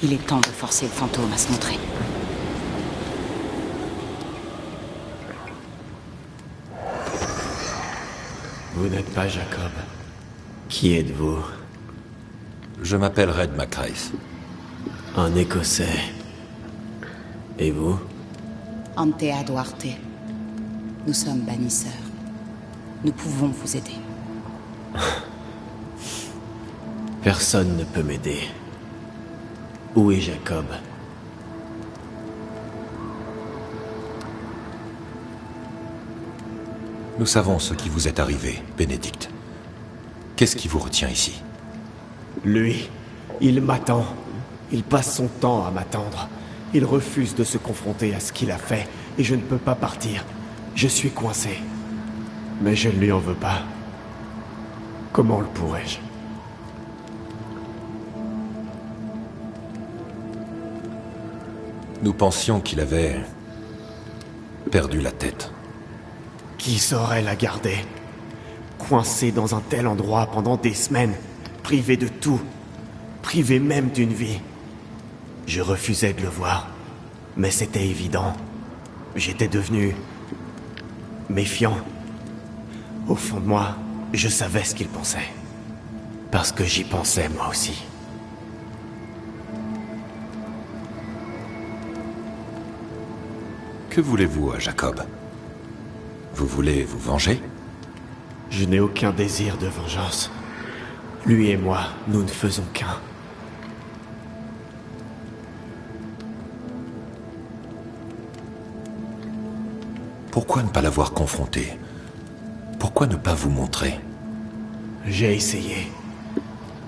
Speaker 4: Il est temps de forcer le fantôme à se montrer.
Speaker 6: Vous n'êtes pas Jacob. Qui êtes-vous?
Speaker 3: Je m'appelle Red McRae.
Speaker 6: Un Écossais. Et vous?
Speaker 4: Antea Duarte. Nous sommes bannisseurs. Nous pouvons vous aider.
Speaker 6: Personne ne peut m'aider. Où est Jacob?
Speaker 3: Nous savons ce qui vous est arrivé, Bénédicte. Qu'est-ce qui vous retient ici?
Speaker 6: Lui, il m'attend. Il passe son temps à m'attendre. Il refuse de se confronter à ce qu'il a fait, et je ne peux pas partir. Je suis coincé. Mais je ne lui en veux pas. Comment le pourrais-je?
Speaker 3: Nous pensions qu'il avait perdu la tête.
Speaker 6: Qui saurait la garder? Coincé dans un tel endroit pendant des semaines, privé de tout, privé même d'une vie. Je refusais de le voir, mais c'était évident. J'étais devenu méfiant. Au fond de moi, je savais ce qu'il pensait. Parce que j'y pensais moi aussi.
Speaker 3: Que voulez-vous à Jacob? Vous voulez vous venger?
Speaker 6: Je n'ai aucun désir de vengeance. Lui et moi, nous ne faisons qu'un.
Speaker 3: Pourquoi ne pas l'avoir confronté? Pourquoi ne pas vous montrer?
Speaker 6: J'ai essayé.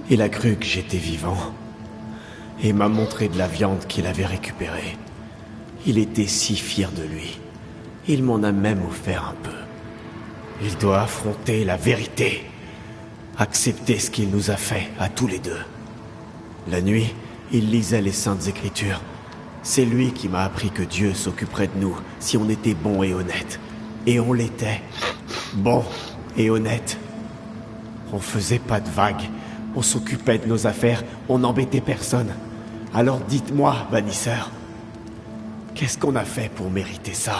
Speaker 6: Il a cru que j'étais vivant. Et m'a montré de la viande qu'il avait récupérée. Il était si fier de lui. Il m'en a même offert un peu. Il doit affronter la vérité. Accepter ce qu'il nous a fait à tous les deux. La nuit, il lisait les Saintes Écritures. C'est lui qui m'a appris que Dieu s'occuperait de nous si on était bon et honnête. Et on l'était. Bon et honnête. On faisait pas de vagues. On s'occupait de nos affaires. On n'embêtait personne. Alors dites-moi, bannisseur, qu'est-ce qu'on a fait pour mériter ça?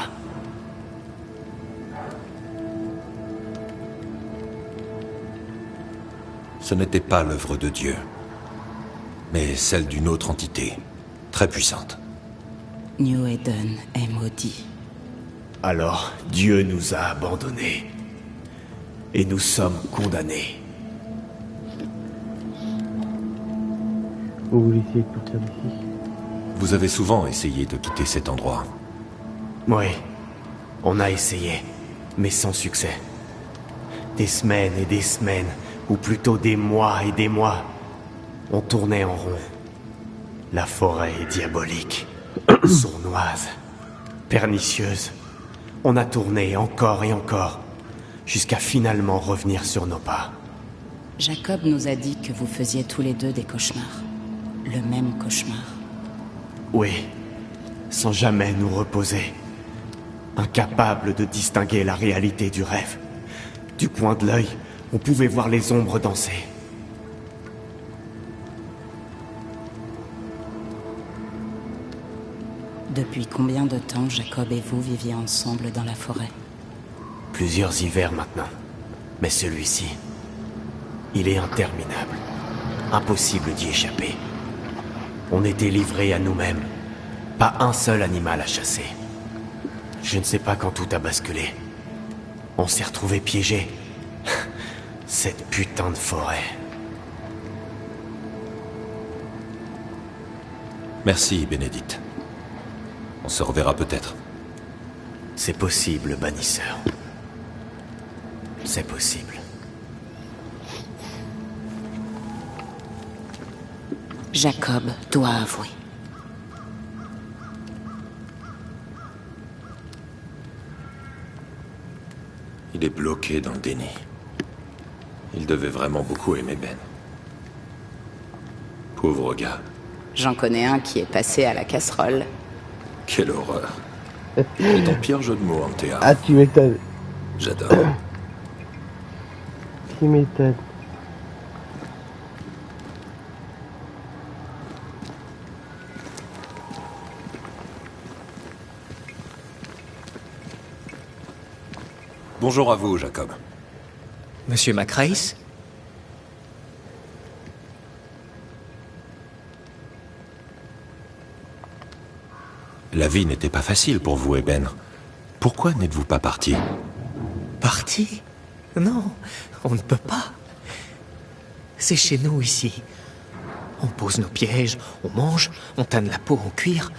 Speaker 3: Ce n'était pas l'œuvre de Dieu, mais celle d'une autre entité, très puissante.
Speaker 4: New Eden est maudit.
Speaker 6: Alors, Dieu nous a abandonnés. Et nous sommes condamnés.
Speaker 1: Vous voulez essayer de partir d'ici?
Speaker 3: Vous avez souvent essayé de quitter cet endroit.
Speaker 6: Oui, on a essayé, mais sans succès. Des semaines et des semaines, ou plutôt des mois et des mois. On tournait en rond. La forêt est diabolique, sournoise, pernicieuse. On a tourné encore et encore, jusqu'à finalement revenir sur nos pas.
Speaker 4: Jacob nous a dit que vous faisiez tous les deux des cauchemars. Le même cauchemar.
Speaker 6: Oui, sans jamais nous reposer. Incapables de distinguer la réalité du rêve. Du coin de l'œil, on pouvait voir les ombres danser.
Speaker 4: Depuis combien de temps Jacob et vous viviez ensemble dans la forêt?
Speaker 6: Plusieurs hivers maintenant. Mais celui-ci, il est interminable. Impossible d'y échapper. On était livrés à nous-mêmes. Pas un seul animal à chasser. Je ne sais pas quand tout a basculé. On s'est retrouvés piégés. Cette putain de forêt.
Speaker 3: Merci, Bénédicte. On se reverra peut-être.
Speaker 6: C'est possible, bannisseur. C'est possible.
Speaker 4: Jacob doit avouer.
Speaker 3: Il est bloqué dans le déni. Il devait vraiment beaucoup aimer Ben. Pauvre gars.
Speaker 4: J'en connais un qui est passé à la casserole.
Speaker 3: Quelle horreur. C'est ton pire jeu de mots, Antea.
Speaker 1: Ah, tu m'étonnes.
Speaker 3: J'adore.
Speaker 1: Tu m'étonnes.
Speaker 3: Bonjour à vous, Jacob.
Speaker 6: Monsieur Macraïs?
Speaker 3: La vie n'était pas facile pour vous et Ben. Pourquoi n'êtes-vous pas parti?
Speaker 6: Parti? Non, on ne peut pas. C'est chez nous ici. On pose nos pièges, on mange, on tanne la peau en cuir.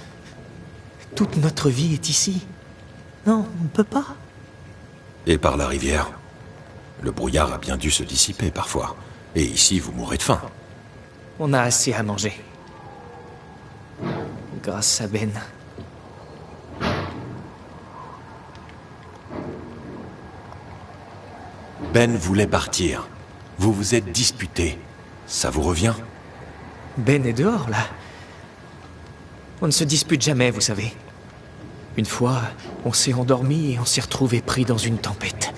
Speaker 6: Toute notre vie est ici. Non, on ne peut pas.
Speaker 3: Et par la rivière? Le brouillard a bien dû se dissiper parfois. Et ici, vous mourrez de faim.
Speaker 6: On a assez à manger. Grâce à Ben.
Speaker 3: Ben voulait partir. Vous vous êtes disputés. Ça vous revient?
Speaker 6: Ben est dehors, là. On ne se dispute jamais, vous savez. Une fois, on s'est endormi et on s'est retrouvé pris dans une tempête.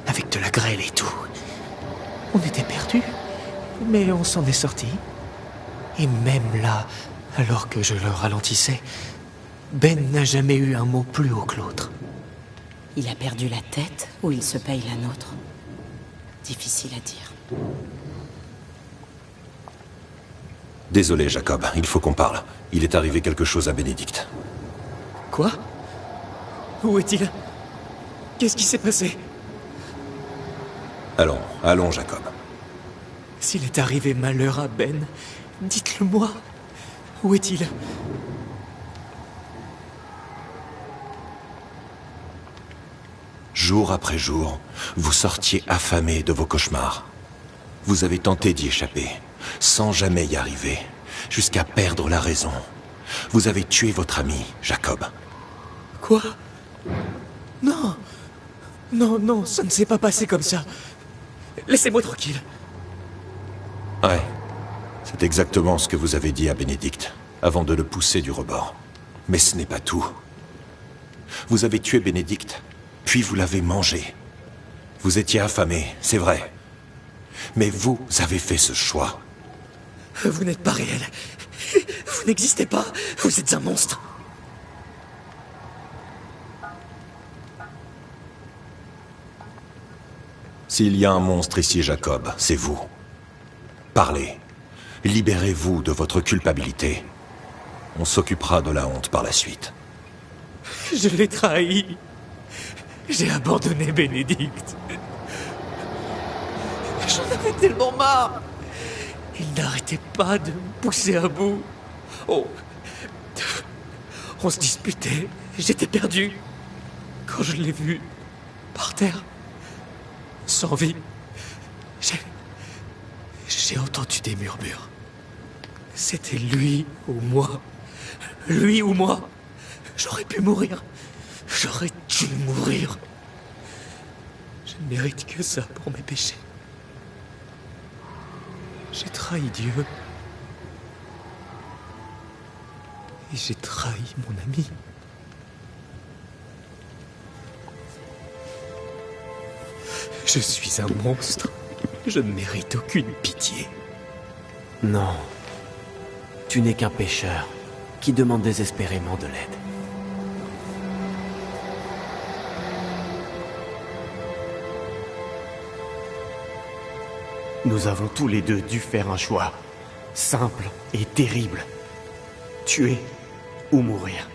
Speaker 6: Avec de la grêle et tout. On était perdus. Mais on s'en est sortis. Et même là, alors que je le ralentissais, Ben n'a jamais eu un mot plus haut que l'autre.
Speaker 4: Il a perdu la tête ou il se paye la nôtre? Difficile à dire.
Speaker 3: Désolé, Jacob, il faut qu'on parle. Il est arrivé quelque chose à Bénédicte.
Speaker 6: Quoi? Où est-il? Qu'est-ce qui s'est passé?
Speaker 3: Allons, Jacob.
Speaker 6: S'il est arrivé malheur à Ben, dites-le moi. Où est-il?
Speaker 3: Jour après jour, vous sortiez affamés de vos cauchemars. Vous avez tenté d'y échapper, sans jamais y arriver, jusqu'à perdre la raison. Vous avez tué votre ami, Jacob.
Speaker 6: Quoi? Non. Non, ça ne s'est pas passé comme ça. Laissez-moi tranquille.
Speaker 3: Ouais, c'est exactement ce que vous avez dit à Bénédicte, avant de le pousser du rebord. Mais ce n'est pas tout. Vous avez tué Bénédicte, puis vous l'avez mangé. Vous étiez affamé, c'est vrai. Mais vous avez fait ce choix.
Speaker 6: Vous n'êtes pas réel. Vous n'existez pas. Vous êtes un monstre.
Speaker 3: S'il y a un monstre ici, Jacob, c'est vous. Parlez. Libérez-vous de votre culpabilité. On s'occupera de la honte par la suite.
Speaker 6: Je l'ai trahi. J'ai abandonné Bénédicte. J'en avais tellement marre. Il n'arrêtait pas de me pousser à bout. On se disputait. J'étais perdu. Quand je l'ai vu, par terre, sans vie, J'ai entendu des murmures. C'était lui ou moi. Lui ou moi. J'aurais pu mourir. J'aurais dû mourir. Je ne mérite que ça pour mes péchés. J'ai trahi Dieu. Et j'ai trahi mon ami. Je suis un monstre. Je ne mérite aucune pitié.
Speaker 5: Non. Tu n'es qu'un pécheur qui demande désespérément de l'aide. Nous avons tous les deux dû faire un choix. Simple et terrible. Tuer ou mourir.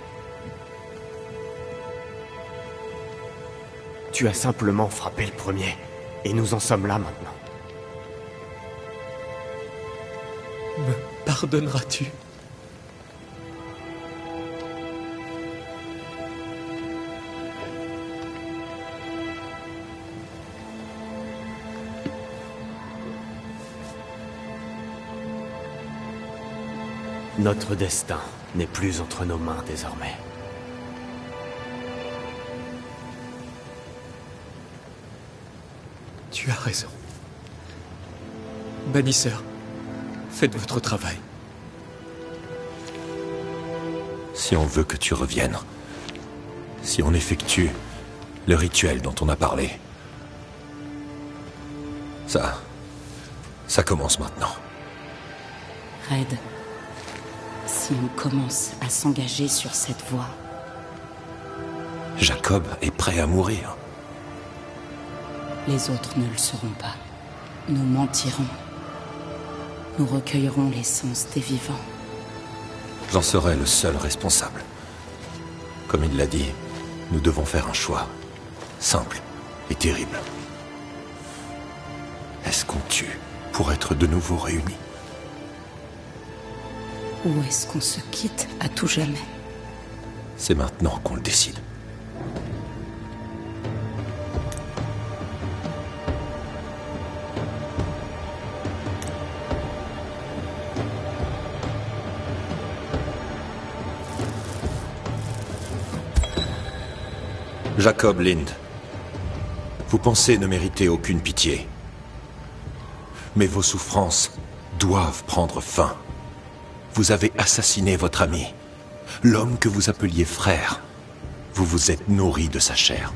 Speaker 5: Tu as simplement frappé le premier. Et nous en sommes là maintenant.
Speaker 6: Me pardonneras-tu?
Speaker 5: Notre destin n'est plus entre nos mains désormais.
Speaker 6: Tu as raison. Bannisseur, faites votre travail.
Speaker 3: Si on veut que tu reviennes, si on effectue le rituel dont on a parlé, ça commence maintenant.
Speaker 4: Red, si on commence à s'engager sur cette voie,
Speaker 3: Jacob est prêt à mourir.
Speaker 4: les autres ne le seront pas. Nous mentirons. Nous recueillerons l'essence des vivants.
Speaker 3: J'en serai le seul responsable. Comme il l'a dit, nous devons faire un choix. Simple et terrible. Est-ce qu'on tue pour être de nouveau réunis?
Speaker 4: Ou est-ce qu'on se quitte à tout jamais?
Speaker 3: C'est maintenant qu'on le décide. Jacob Lind, vous pensez ne mériter aucune pitié. Mais vos souffrances doivent prendre fin. Vous avez assassiné votre ami, l'homme que vous appeliez frère. Vous vous êtes nourri de sa chair.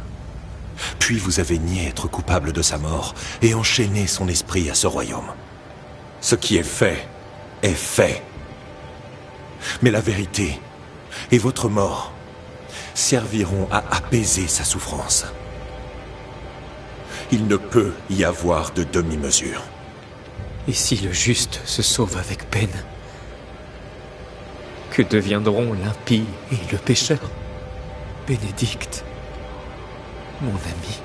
Speaker 3: Puis vous avez nié être coupable de sa mort et enchaîné son esprit à ce royaume. Ce qui est fait est fait. Mais la vérité et votre mort serviront à apaiser sa souffrance. Il ne peut y avoir de demi-mesure.
Speaker 6: Et si le juste se sauve avec peine, que deviendront l'impie et le pécheur? Bénédicte, mon ami,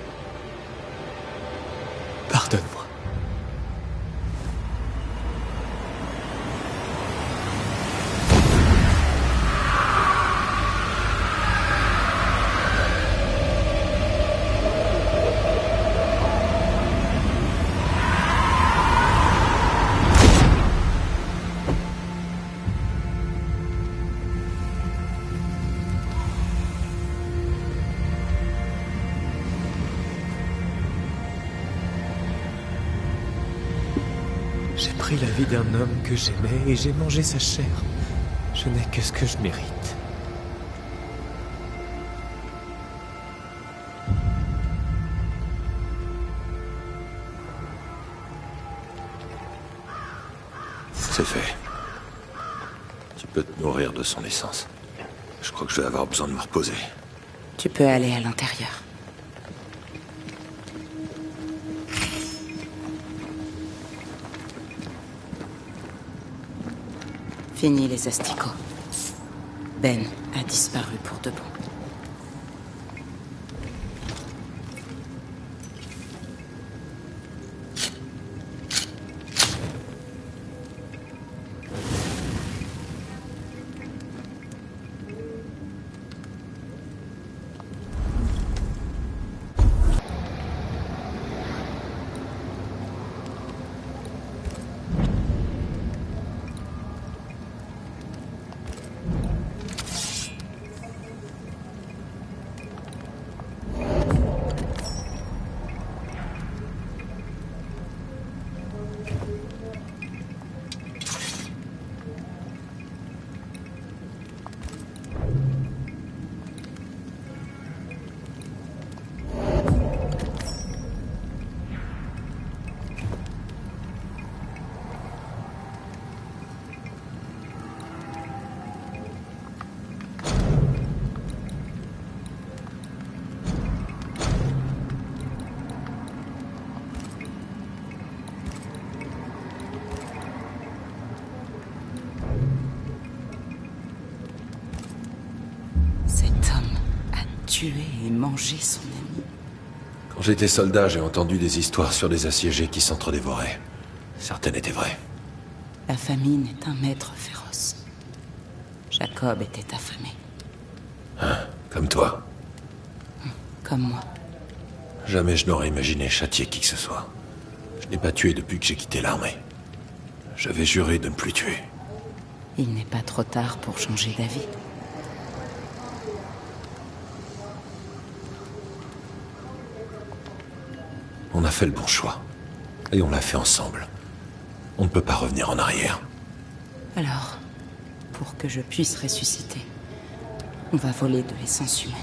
Speaker 6: pardonne-moi. J'ai pris la vie d'un homme que j'aimais et j'ai mangé sa chair. Je n'ai que ce que je mérite.
Speaker 3: C'est fait. Tu peux te nourrir de son essence. Je crois que je vais avoir besoin de me reposer.
Speaker 4: Tu peux aller à l'intérieur. Fini les asticots. Ben a disparu pour de bon. tuer et manger son ami.
Speaker 3: Quand j'étais soldat, j'ai entendu des histoires sur des assiégés qui s'entre-dévoraient. Certaines étaient vraies.
Speaker 4: La famine est un maître féroce. Jacob était affamé,
Speaker 3: Comme toi.
Speaker 4: comme moi.
Speaker 3: Jamais je n'aurais imaginé châtier qui que ce soit. Je n'ai pas tué depuis que j'ai quitté l'armée. J'avais juré de ne plus tuer.
Speaker 4: Il n'est pas trop tard pour changer d'avis.
Speaker 3: On a fait le bon choix. Et on l'a fait ensemble. On ne peut pas revenir en arrière.
Speaker 4: Alors, pour que je puisse ressusciter, on va voler de l'essence humaine.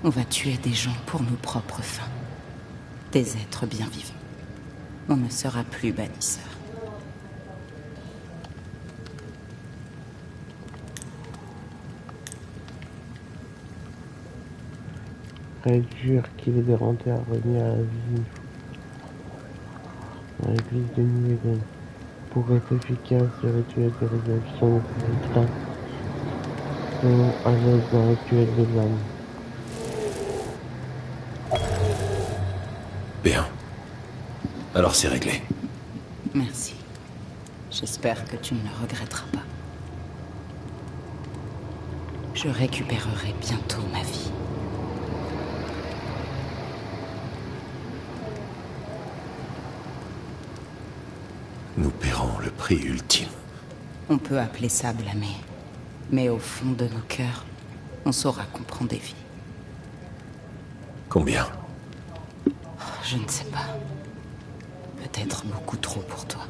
Speaker 4: On va tuer des gens pour nos propres fins. Des êtres bien vivants. On ne sera plus bannisseurs.
Speaker 1: Red jure qu'il est dérenté à revenir à la vie dans l'église de New Eden. Pour être efficace, le rituel de résurrection nécessitera selon à l'aide d'un rituel de l'âme.
Speaker 3: Bien. Alors c'est réglé.
Speaker 4: Merci. J'espère que tu ne le regretteras pas. Je récupérerai bientôt ma vie.
Speaker 3: Nous paierons le prix ultime.
Speaker 4: On peut appeler ça blâmer. Mais au fond de nos cœurs, on saura qu'on prend des vies.
Speaker 3: Combien?
Speaker 4: Je ne sais pas. Peut-être beaucoup trop pour toi.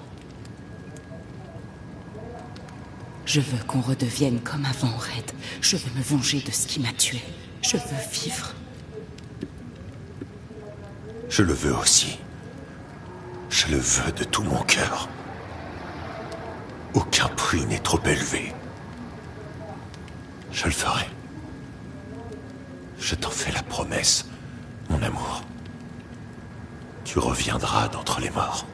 Speaker 4: Je veux qu'on redevienne comme avant, Red. Je veux me venger de ce qui m'a tué. Je veux vivre.
Speaker 3: Je le veux aussi. Je le veux de tout mon cœur. Aucun prix n'est trop élevé. Je le ferai. Je t'en fais la promesse, mon amour. Tu reviendras d'entre les morts.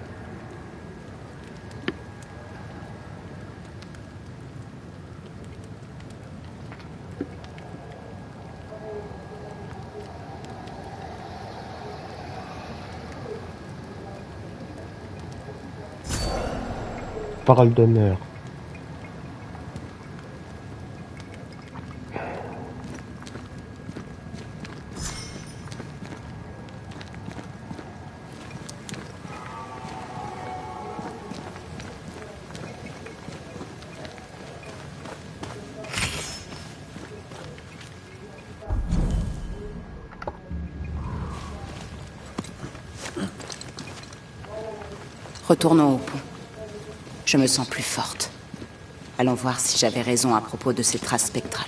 Speaker 1: Parole d'honneur.
Speaker 4: Retournons au pont. Je me sens plus forte. Allons voir si j'avais raison à propos de ces traces spectrales.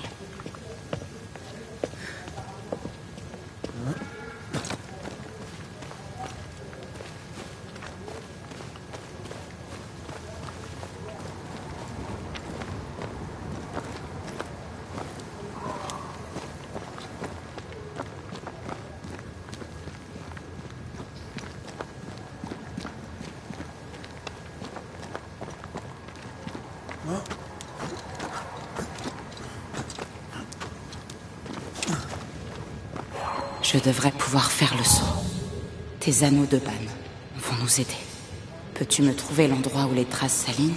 Speaker 4: Je devrais pouvoir faire le saut. Tes anneaux de banne vont nous aider. Peux-tu me trouver l'endroit où les traces s'alignent ?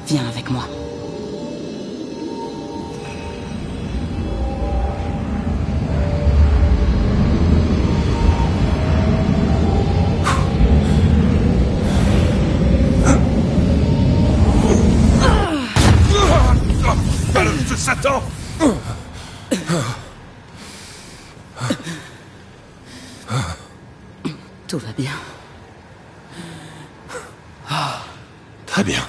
Speaker 4: Viens avec moi.
Speaker 3: Ballon de Satan! Très bien.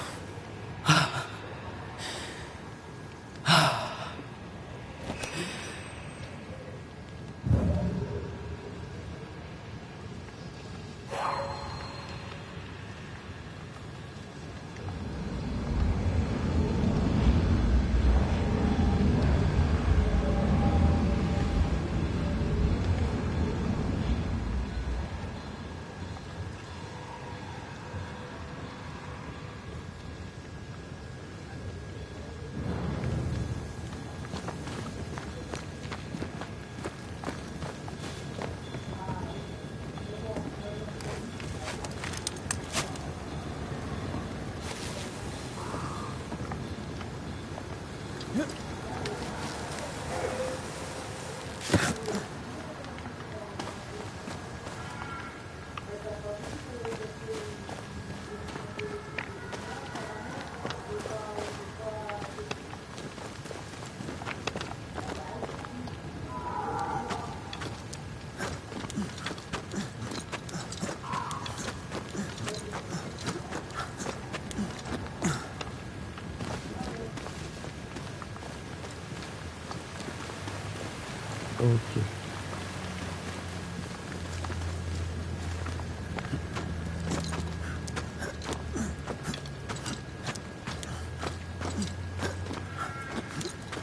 Speaker 1: Ok.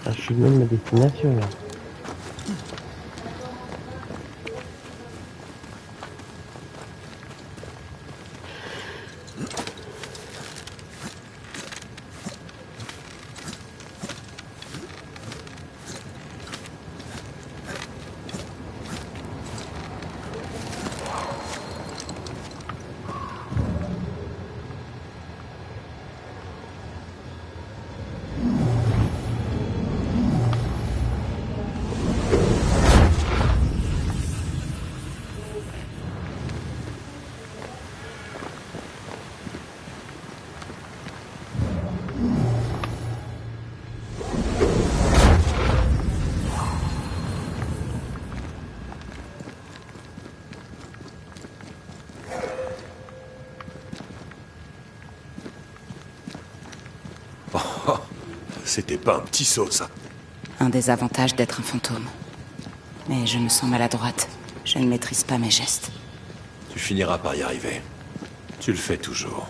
Speaker 1: Ah, je suis même à destination là.
Speaker 3: C'était pas un petit saut, ça.
Speaker 4: Un des avantages d'être un fantôme. Mais je me sens maladroite. Je ne maîtrise pas mes gestes.
Speaker 3: Tu finiras par y arriver. Tu le fais toujours.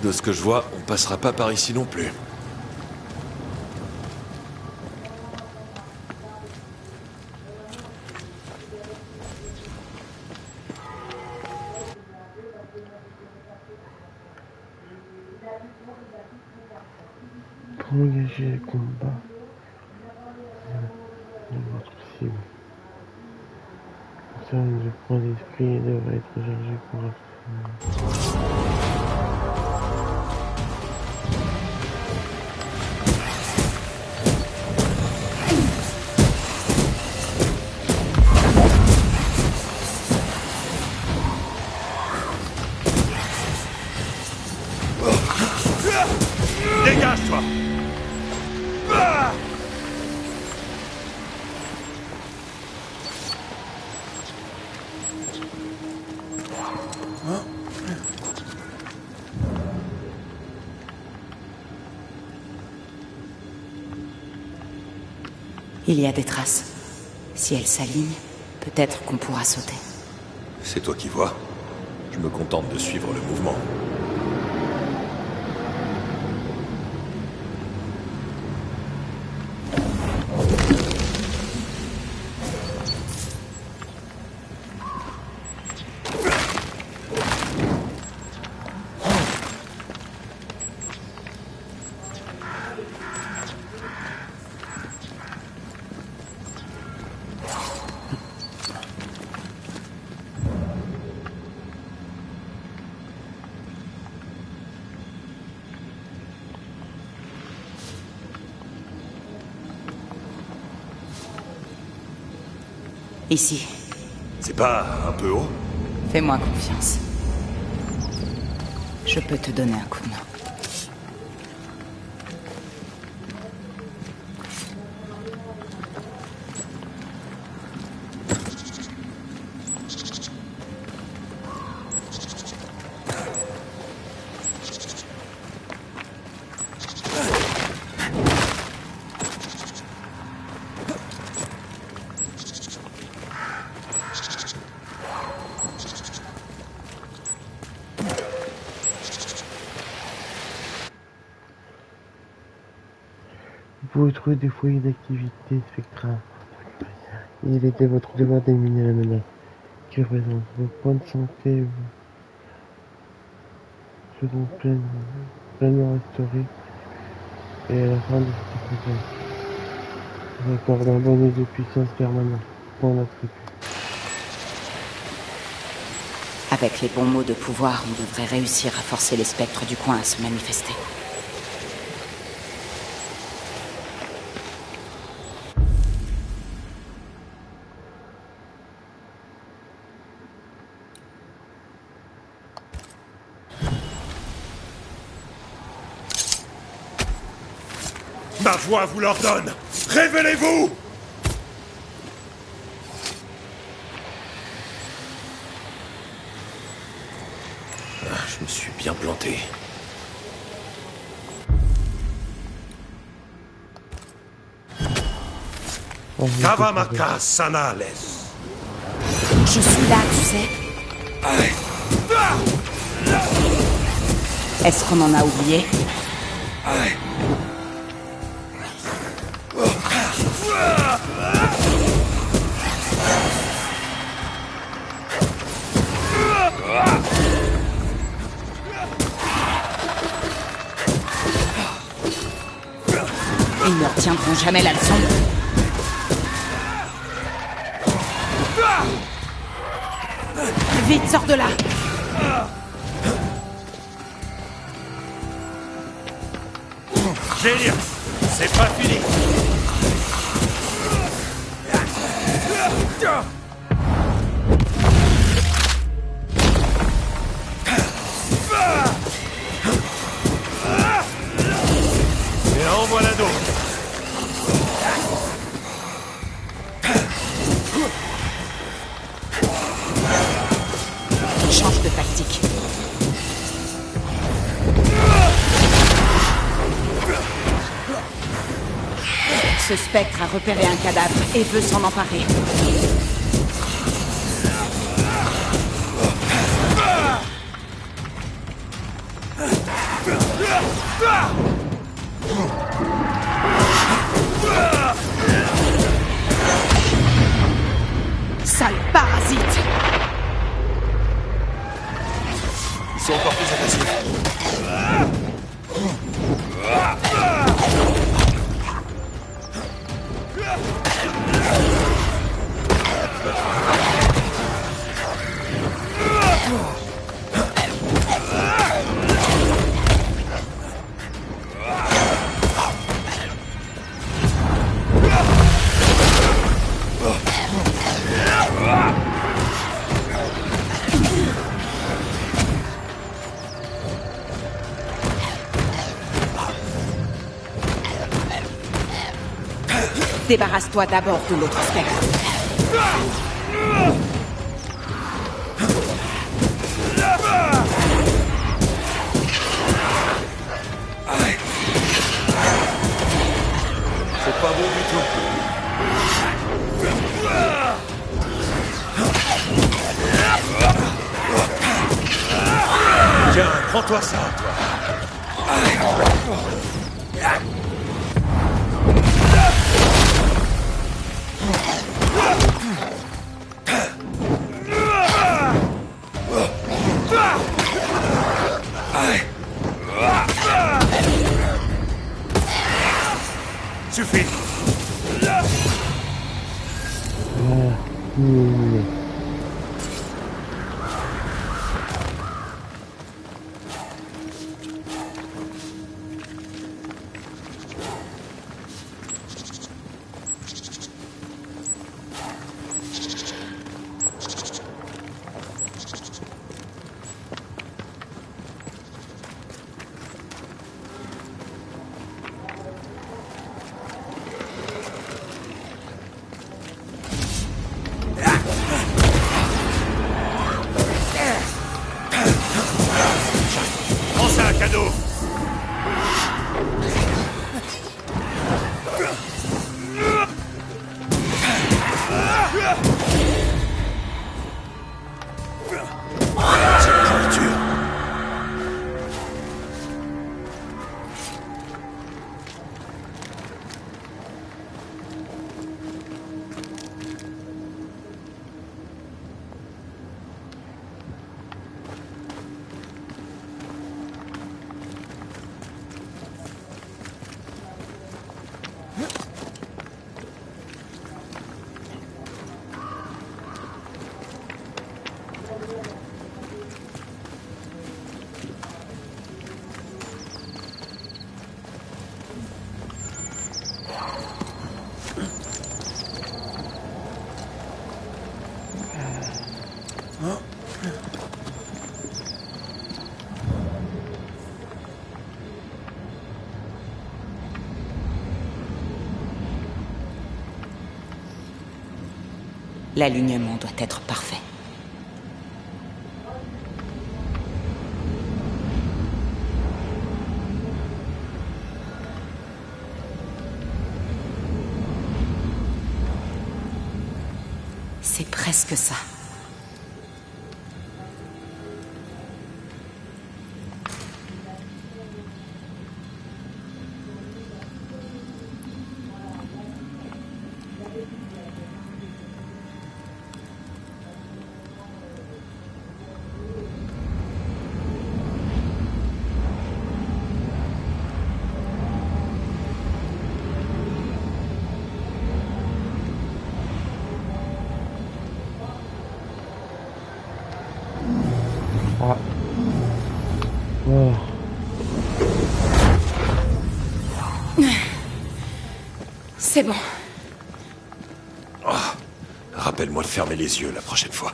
Speaker 3: De ce que je vois, on passera pas par ici non plus.
Speaker 1: Pour engager le combat de votre cible. Ça, le point d'esprit devrait être chargé pour
Speaker 3: Dégage-toi!
Speaker 4: Il y a des traces. Si elles s'alignent, peut-être qu'on pourra sauter.
Speaker 3: C'est toi qui vois. Je me contente de suivre le mouvement.
Speaker 4: Ici.
Speaker 3: C'est pas un peu haut?
Speaker 4: Fais-moi confiance. Je peux te donner un coup de main.
Speaker 1: Vous pouvez trouver des foyers d'activité spectrale. Il était votre devoir d'éliminer la menace qui représente vos points de santé seront pleinement restaurés et à la fin de cette opération, vous accorde un bonus de puissance permanent pour la tribu.
Speaker 4: Avec les bons mots de pouvoir, on devrait réussir à forcer les spectres du coin à se manifester.
Speaker 3: Ma voix vous l'ordonne! Révélez-vous! Je me suis bien planté. Kavamaka Sanales.
Speaker 4: Je suis là, tu sais. Est-ce qu'on en a oublié? Ils ne retiendront jamais la leçon. Vite, sors de là!
Speaker 3: Gélios, c'est pas fini. Et en voilà d'autres.
Speaker 4: Change de tactique. Ce spectre a repéré un cadavre et veut s'en emparer. Sale parasite!
Speaker 3: Ils sont encore plus agressifs.
Speaker 4: Débarrasse-toi d'abord de l'autre spectre.
Speaker 3: C'est pas bon du tout. Tiens, prends-toi ça, toi. Suffit. sac à dos. Cette pointure.
Speaker 4: L'alignement doit être parfait. C'est presque ça.
Speaker 1: Ah. Oh.
Speaker 4: C'est bon.
Speaker 3: Rappelle-moi de fermer les yeux la prochaine fois.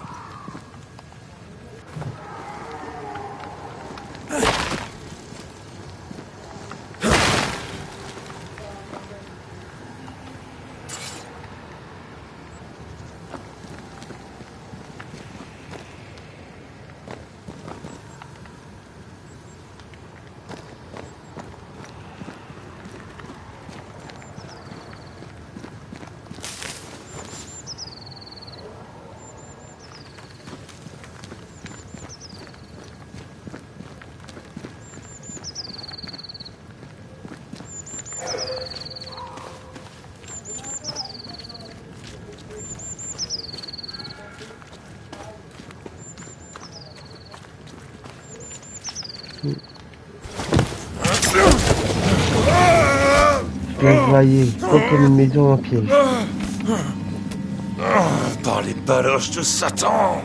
Speaker 1: Piège raillé, comme une maison en piège.
Speaker 3: Par les baloches de Satan!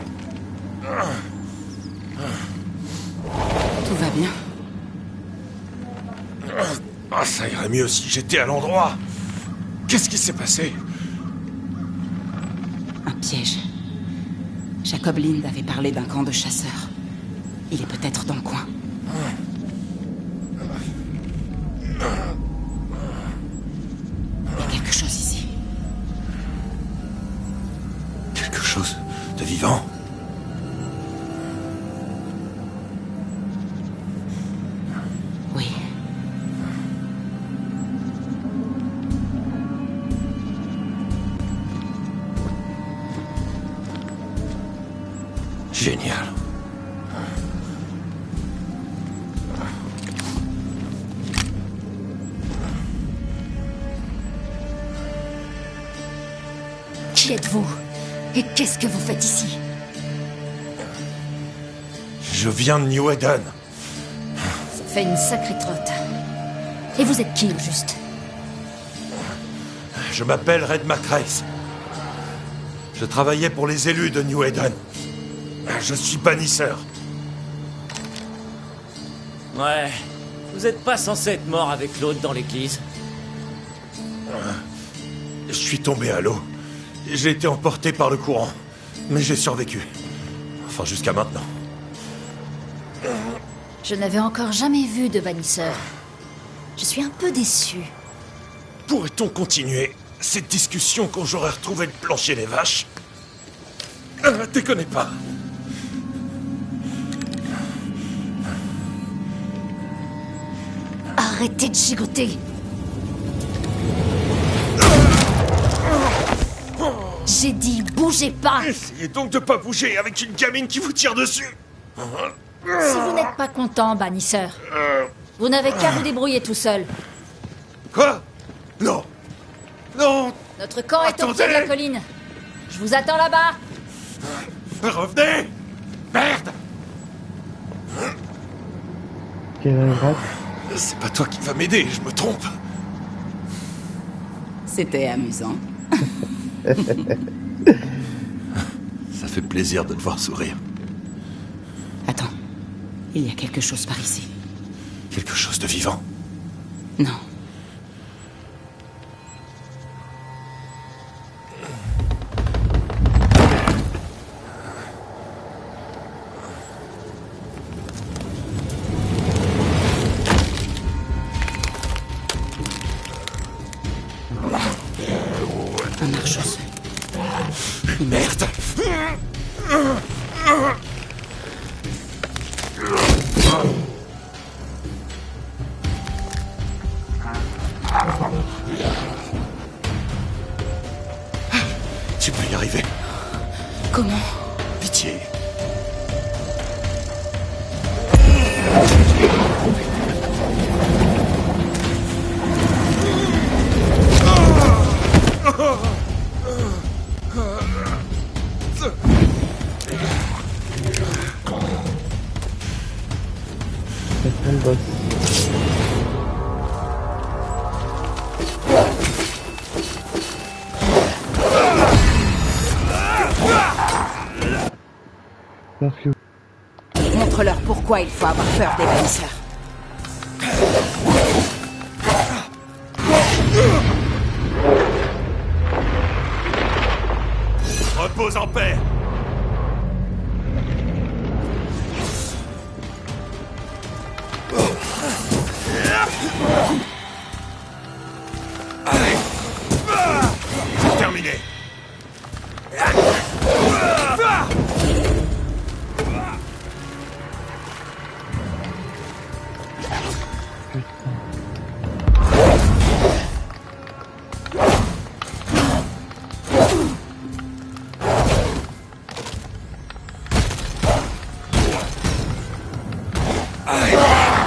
Speaker 4: Tout va bien.
Speaker 3: Ah, ça irait mieux si j'étais à l'endroit. Qu'est-ce qui s'est passé?
Speaker 4: Un piège. Jacob Lind avait parlé d'un camp de chasseurs. Il est peut-être dans le coin. Il y a quelque chose ici.
Speaker 3: Quelque chose de vivant?
Speaker 4: Oui.
Speaker 3: Génial.
Speaker 7: Qui êtes-vous? Et qu'est-ce que vous faites ici?
Speaker 3: Je viens de New Eden.
Speaker 7: Ça fait une sacrée trotte. Et vous êtes qui, au juste?
Speaker 3: Je m'appelle Red McRae. Je travaillais pour les élus de New Eden. Je suis bannisseur.
Speaker 8: Ouais, vous êtes pas censé être mort avec l'autre dans l'église.
Speaker 3: Je suis tombé à l'eau. J'ai été emporté par le courant. Mais j'ai survécu. Enfin, jusqu'à maintenant.
Speaker 7: Je n'avais encore jamais vu de bannisseur. Je suis un peu déçu.
Speaker 3: Pourrait-on continuer cette discussion quand j'aurai retrouvé le plancher des vaches? Déconnez pas.
Speaker 7: Arrêtez de gigoter. J'ai dit, bougez pas.
Speaker 3: Essayez donc de pas bouger avec une gamine qui vous tire dessus.
Speaker 7: Si vous n'êtes pas content, bannisseur, vous n'avez qu'à vous débrouiller tout seul.
Speaker 3: Quoi? Non. Non.
Speaker 7: Notre camp est au pied de la colline. Je vous attends là-bas.
Speaker 3: Revenez. Merde.
Speaker 1: Quelle ingrate.
Speaker 3: C'est pas toi qui vas m'aider, je me trompe.
Speaker 4: C'était amusant.
Speaker 3: Ça fait plaisir de te voir sourire.
Speaker 4: Attends, il y a quelque chose par ici.
Speaker 3: Quelque chose de vivant.
Speaker 4: Non. Un marche-au-sol.
Speaker 3: Merde. Tu peux y arriver.
Speaker 4: Comment?
Speaker 3: Pitié.
Speaker 1: C'est un boss. Alors que
Speaker 4: Montre-leur pourquoi il faut avoir peur des bannisseurs.
Speaker 3: Repose en paix. C'est terminé.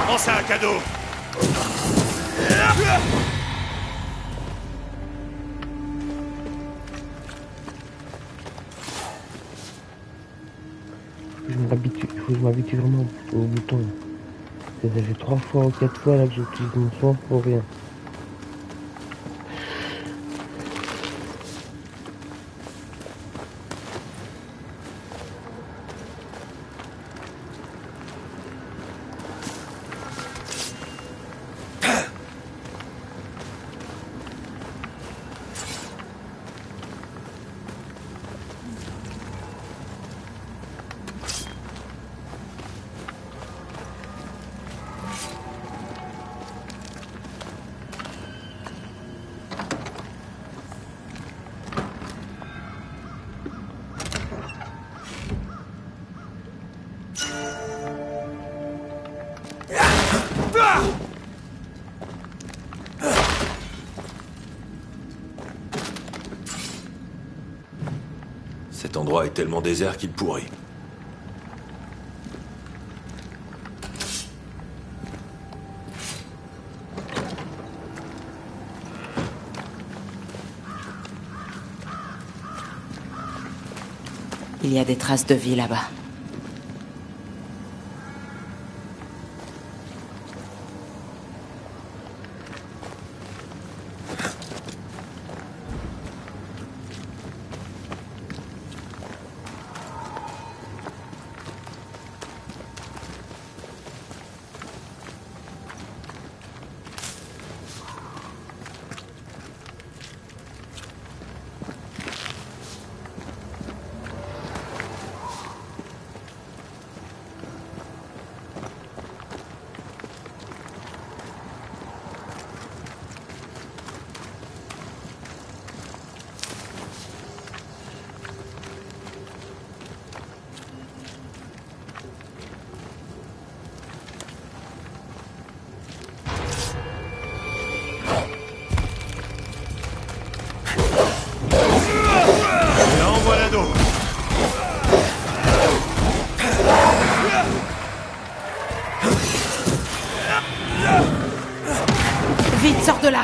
Speaker 3: Prends ça, un cadeau.
Speaker 1: il faut que je m'habitue vraiment au bouton. Ça fait 3 fois ou 4 fois là que j'utilise mon soin pour rien.
Speaker 3: Cet endroit est tellement désert qu'il pourrit.
Speaker 4: Il y a des traces de vie là-bas. Vite, sors de là!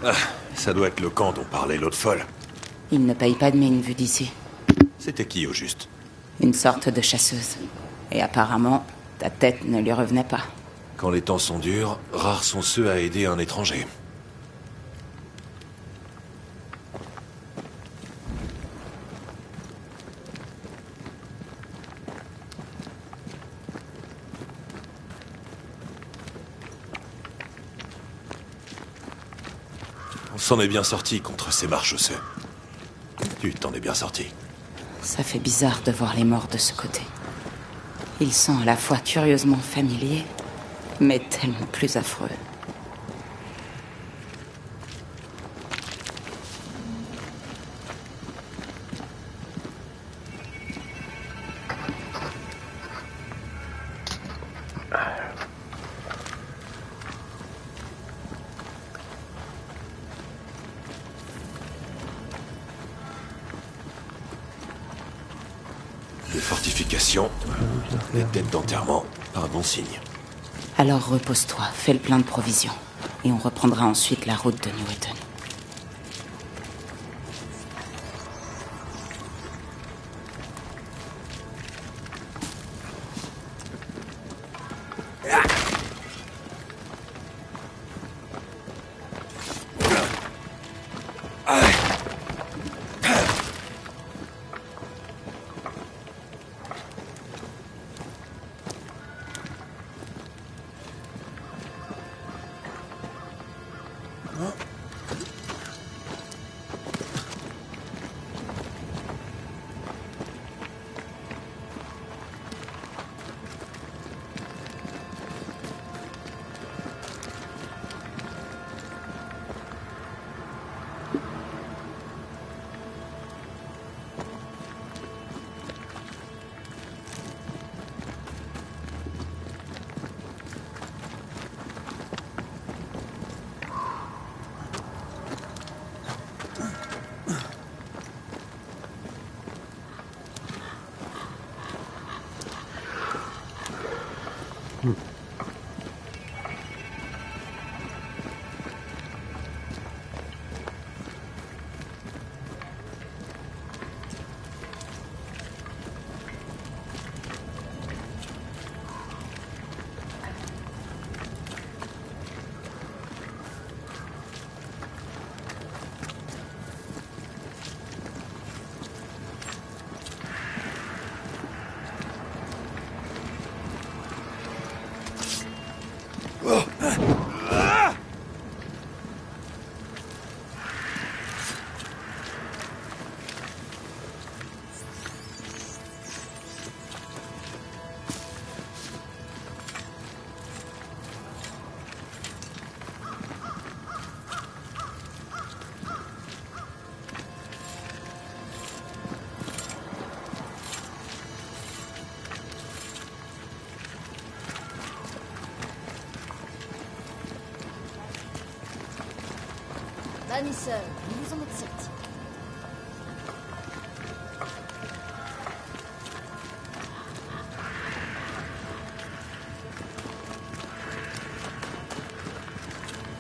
Speaker 3: Ah, ça doit être le camp dont parlait l'autre folle.
Speaker 4: Il ne paye pas de mine vu d'ici.
Speaker 3: C'était qui au juste?
Speaker 4: Une sorte de chasseuse. Et apparemment, ta tête ne lui revenait pas.
Speaker 3: Quand les temps sont durs, rares sont ceux à aider un étranger. On s'en est bien sorti contre ces marcheuses. Tu t'en es bien sorti.
Speaker 4: Ça fait bizarre de voir les morts de ce côté. Ils sont à la fois curieusement familiers, mais tellement plus affreux.
Speaker 3: Les fortifications, les têtes d'enterrement, un bon signe.
Speaker 4: Alors repose-toi, fais le plein de provisions. Et on reprendra ensuite la route de Newton.
Speaker 7: Banisseur, vous en êtes sortis.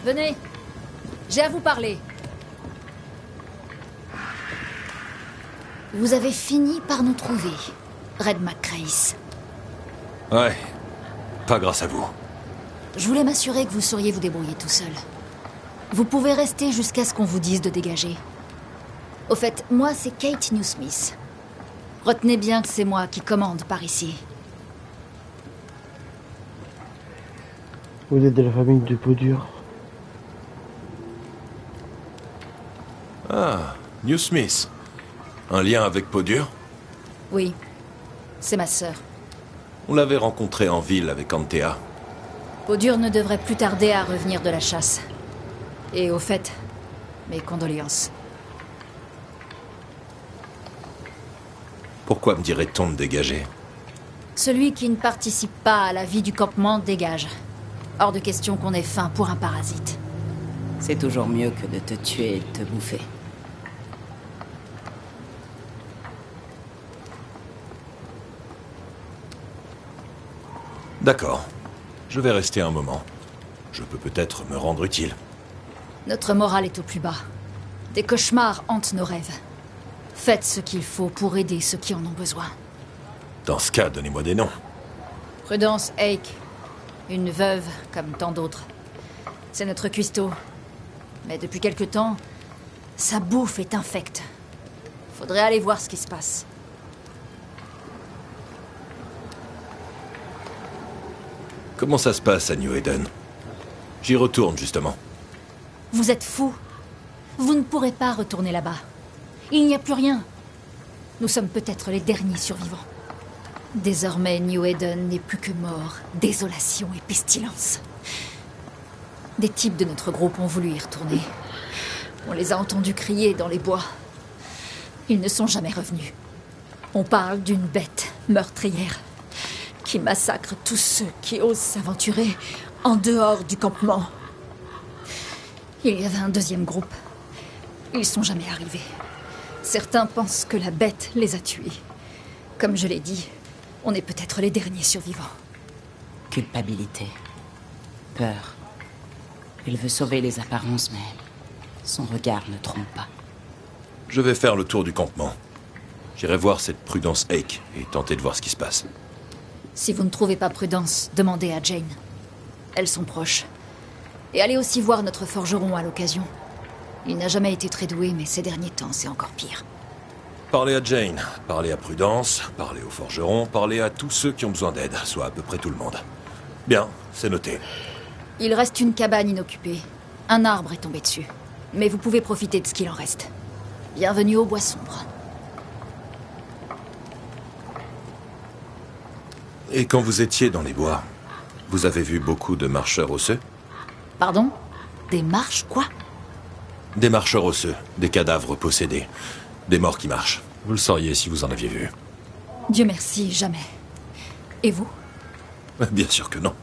Speaker 7: Venez, j'ai à vous parler. Vous avez fini par nous trouver, Red McCrace.
Speaker 3: Ouais, pas grâce à vous.
Speaker 7: Je voulais m'assurer que vous sauriez vous débrouiller tout seul. Vous pouvez rester jusqu'à ce qu'on vous dise de dégager. Au fait, moi, c'est Kate Newsmith. Retenez bien que c'est moi qui commande par ici.
Speaker 1: Vous êtes de la famille de Peau-Dure.
Speaker 3: Ah, Newsmith. Un lien avec Peau-Dure?
Speaker 7: Oui, c'est ma sœur.
Speaker 3: On l'avait rencontrée en ville avec Antea.
Speaker 7: Peau-Dure ne devrait plus tarder à revenir de la chasse. Et au fait, mes condoléances.
Speaker 3: Pourquoi me dirait-on de dégager?
Speaker 7: Celui qui ne participe pas à la vie du campement dégage. Hors de question qu'on ait faim pour un parasite.
Speaker 4: C'est toujours mieux que de te tuer et de te bouffer.
Speaker 3: D'accord. Je vais rester un moment. Je peux peut-être me rendre utile.
Speaker 7: Notre morale est au plus bas. Des cauchemars hantent nos rêves. Faites ce qu'il faut pour aider ceux qui en ont besoin.
Speaker 3: Dans ce cas, donnez-moi des noms.
Speaker 7: Prudence Hake. Une veuve, comme tant d'autres. C'est notre cuistot. Mais depuis quelque temps, sa bouffe est infecte. Faudrait aller voir ce qui se passe.
Speaker 3: Comment ça se passe à New Eden? J'y retourne, justement.
Speaker 7: Vous êtes fous. Vous ne pourrez pas retourner là-bas. Il n'y a plus rien. Nous sommes peut-être les derniers survivants. Désormais, New Eden n'est plus que mort, désolation et pestilence. Des types de notre groupe ont voulu y retourner. On les a entendus crier dans les bois. Ils ne sont jamais revenus. On parle d'une bête meurtrière qui massacre tous ceux qui osent s'aventurer en dehors du campement. Il y avait un deuxième groupe. Ils sont jamais arrivés. Certains pensent que la bête les a tués. Comme je l'ai dit, on est peut-être les derniers survivants.
Speaker 4: Culpabilité. Peur. Il veut sauver les apparences, mais son regard ne trompe pas.
Speaker 3: Je vais faire le tour du campement. J'irai voir cette Prudence Hake et tenter de voir ce qui se passe.
Speaker 7: Si vous ne trouvez pas Prudence, demandez à Jane. Elles sont proches. Et allez aussi voir notre forgeron à l'occasion. Il n'a jamais été très doué, mais ces derniers temps, c'est encore pire.
Speaker 3: Parlez à Jane, parlez à Prudence, parlez au forgeron, parlez à tous ceux qui ont besoin d'aide, soit à peu près tout le monde. Bien, c'est noté.
Speaker 7: Il reste une cabane inoccupée. Un arbre est tombé dessus. Mais vous pouvez profiter de ce qu'il en reste. Bienvenue au Bois Sombre.
Speaker 3: Et quand vous étiez dans les bois, vous avez vu beaucoup de marcheurs osseux?
Speaker 7: Pardon? Des marches, quoi?
Speaker 3: Des marcheurs osseux, des cadavres possédés, des morts qui marchent. Vous le sauriez si vous en aviez vu.
Speaker 7: Dieu merci, jamais. Et vous?
Speaker 3: Bien sûr que non.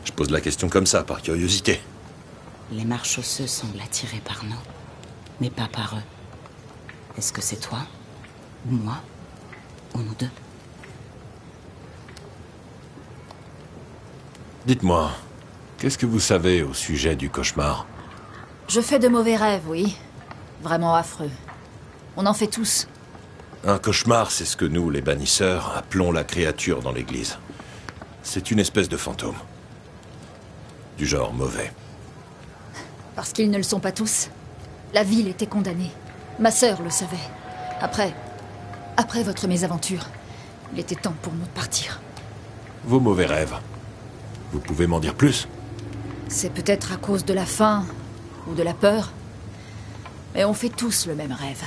Speaker 3: Je pose la question comme ça, par curiosité.
Speaker 4: Les marche-osseux semblent attirés par nous, mais pas par eux. Est-ce que c'est toi? Ou moi? Ou nous deux?
Speaker 3: Dites-moi, qu'est-ce que vous savez au sujet du cauchemar?
Speaker 7: Je fais de mauvais rêves, oui. Vraiment affreux. On en fait tous.
Speaker 3: Un cauchemar, c'est ce que nous, les bannisseurs, appelons la créature dans l'église. C'est une espèce de fantôme. Du genre mauvais.
Speaker 7: Parce qu'ils ne le sont pas tous. La ville était condamnée. Ma sœur le savait. Après votre mésaventure, il était temps pour nous de partir.
Speaker 3: Vos mauvais rêves. Vous pouvez m'en dire plus?
Speaker 7: C'est peut-être à cause de la faim ou de la peur. Mais on fait tous le même rêve.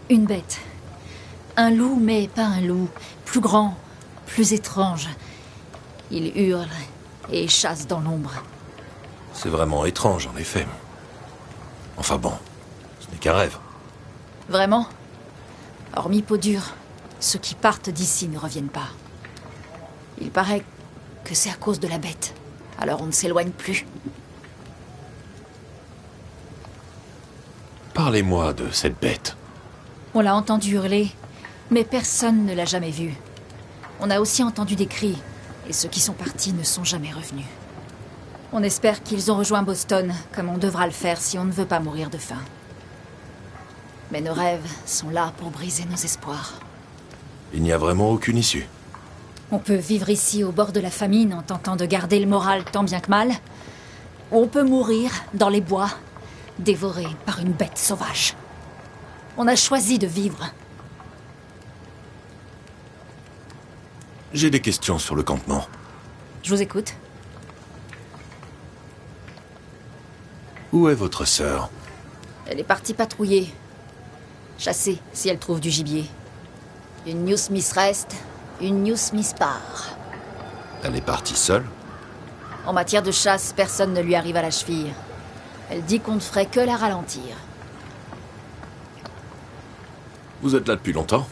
Speaker 7: Une bête. Un loup, mais pas un loup. Plus grand, plus étrange. Il hurle et chasse dans l'ombre.
Speaker 3: C'est vraiment étrange, en effet. Enfin bon, ce n'est qu'un rêve.
Speaker 7: Vraiment? Hormis peau dure, ceux qui partent d'ici ne reviennent pas. Il paraît que c'est à cause de la bête. Alors on ne s'éloigne plus.
Speaker 3: Parlez-moi de cette bête.
Speaker 7: On l'a entendu hurler, mais personne ne l'a jamais vue. On a aussi entendu des cris, et ceux qui sont partis ne sont jamais revenus. On espère qu'ils ont rejoint Boston, comme on devra le faire si on ne veut pas mourir de faim. Mais nos rêves sont là pour briser nos espoirs.
Speaker 3: Il n'y a vraiment aucune issue.
Speaker 7: On peut vivre ici au bord de la famine en tentant de garder le moral tant bien que mal, ou on peut mourir dans les bois, dévoré par une bête sauvage. On a choisi de vivre.
Speaker 3: J'ai des questions sur le campement.
Speaker 7: Je vous écoute.
Speaker 3: Où est votre sœur?
Speaker 7: Elle est partie patrouiller. Chasser, si elle trouve du gibier. Une New Smith reste, une New Smith part.
Speaker 3: Elle est partie seule?
Speaker 7: En matière de chasse, personne ne lui arrive à la cheville. Elle dit qu'on ne ferait que la ralentir.
Speaker 3: Vous êtes là depuis longtemps?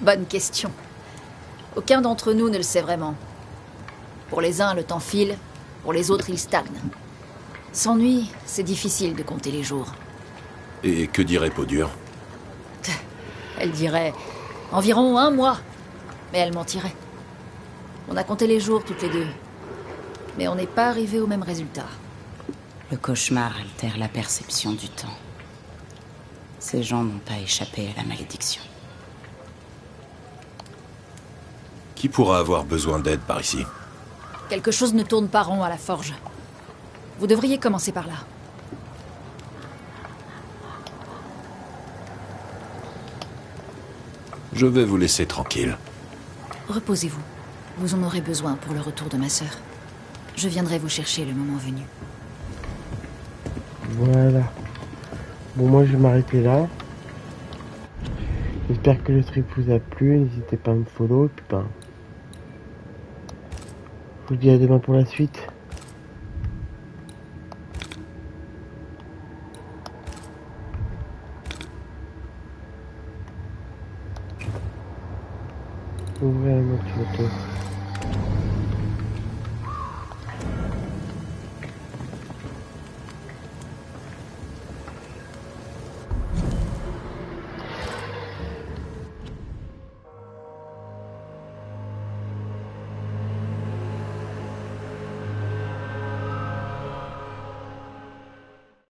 Speaker 7: Bonne question. Aucun d'entre nous ne le sait vraiment. Pour les uns, le temps file, pour les autres, il stagne. Sans nuit, c'est difficile de compter les jours.
Speaker 3: Et que dirait Peau-Dure?
Speaker 7: Elle dirait environ 1 mois. Mais elle mentirait. On a compté les jours toutes les deux. Mais on n'est pas arrivé au même résultat.
Speaker 4: Le cauchemar altère la perception du temps. Ces gens n'ont pas échappé à la malédiction.
Speaker 3: Qui pourra avoir besoin d'aide par ici?
Speaker 7: Quelque chose ne tourne pas rond à la forge. Vous devriez commencer par là.
Speaker 3: Je vais vous laisser tranquille.
Speaker 7: Reposez-vous. Vous en aurez besoin pour le retour de ma sœur. Je viendrai vous chercher le moment venu.
Speaker 1: Voilà. Bon, moi je vais m'arrêter là. J'espère que le trip vous a plu. N'hésitez pas à me follow. Et puis ben, je vous dis à demain pour la suite. Ouvrez la moitié.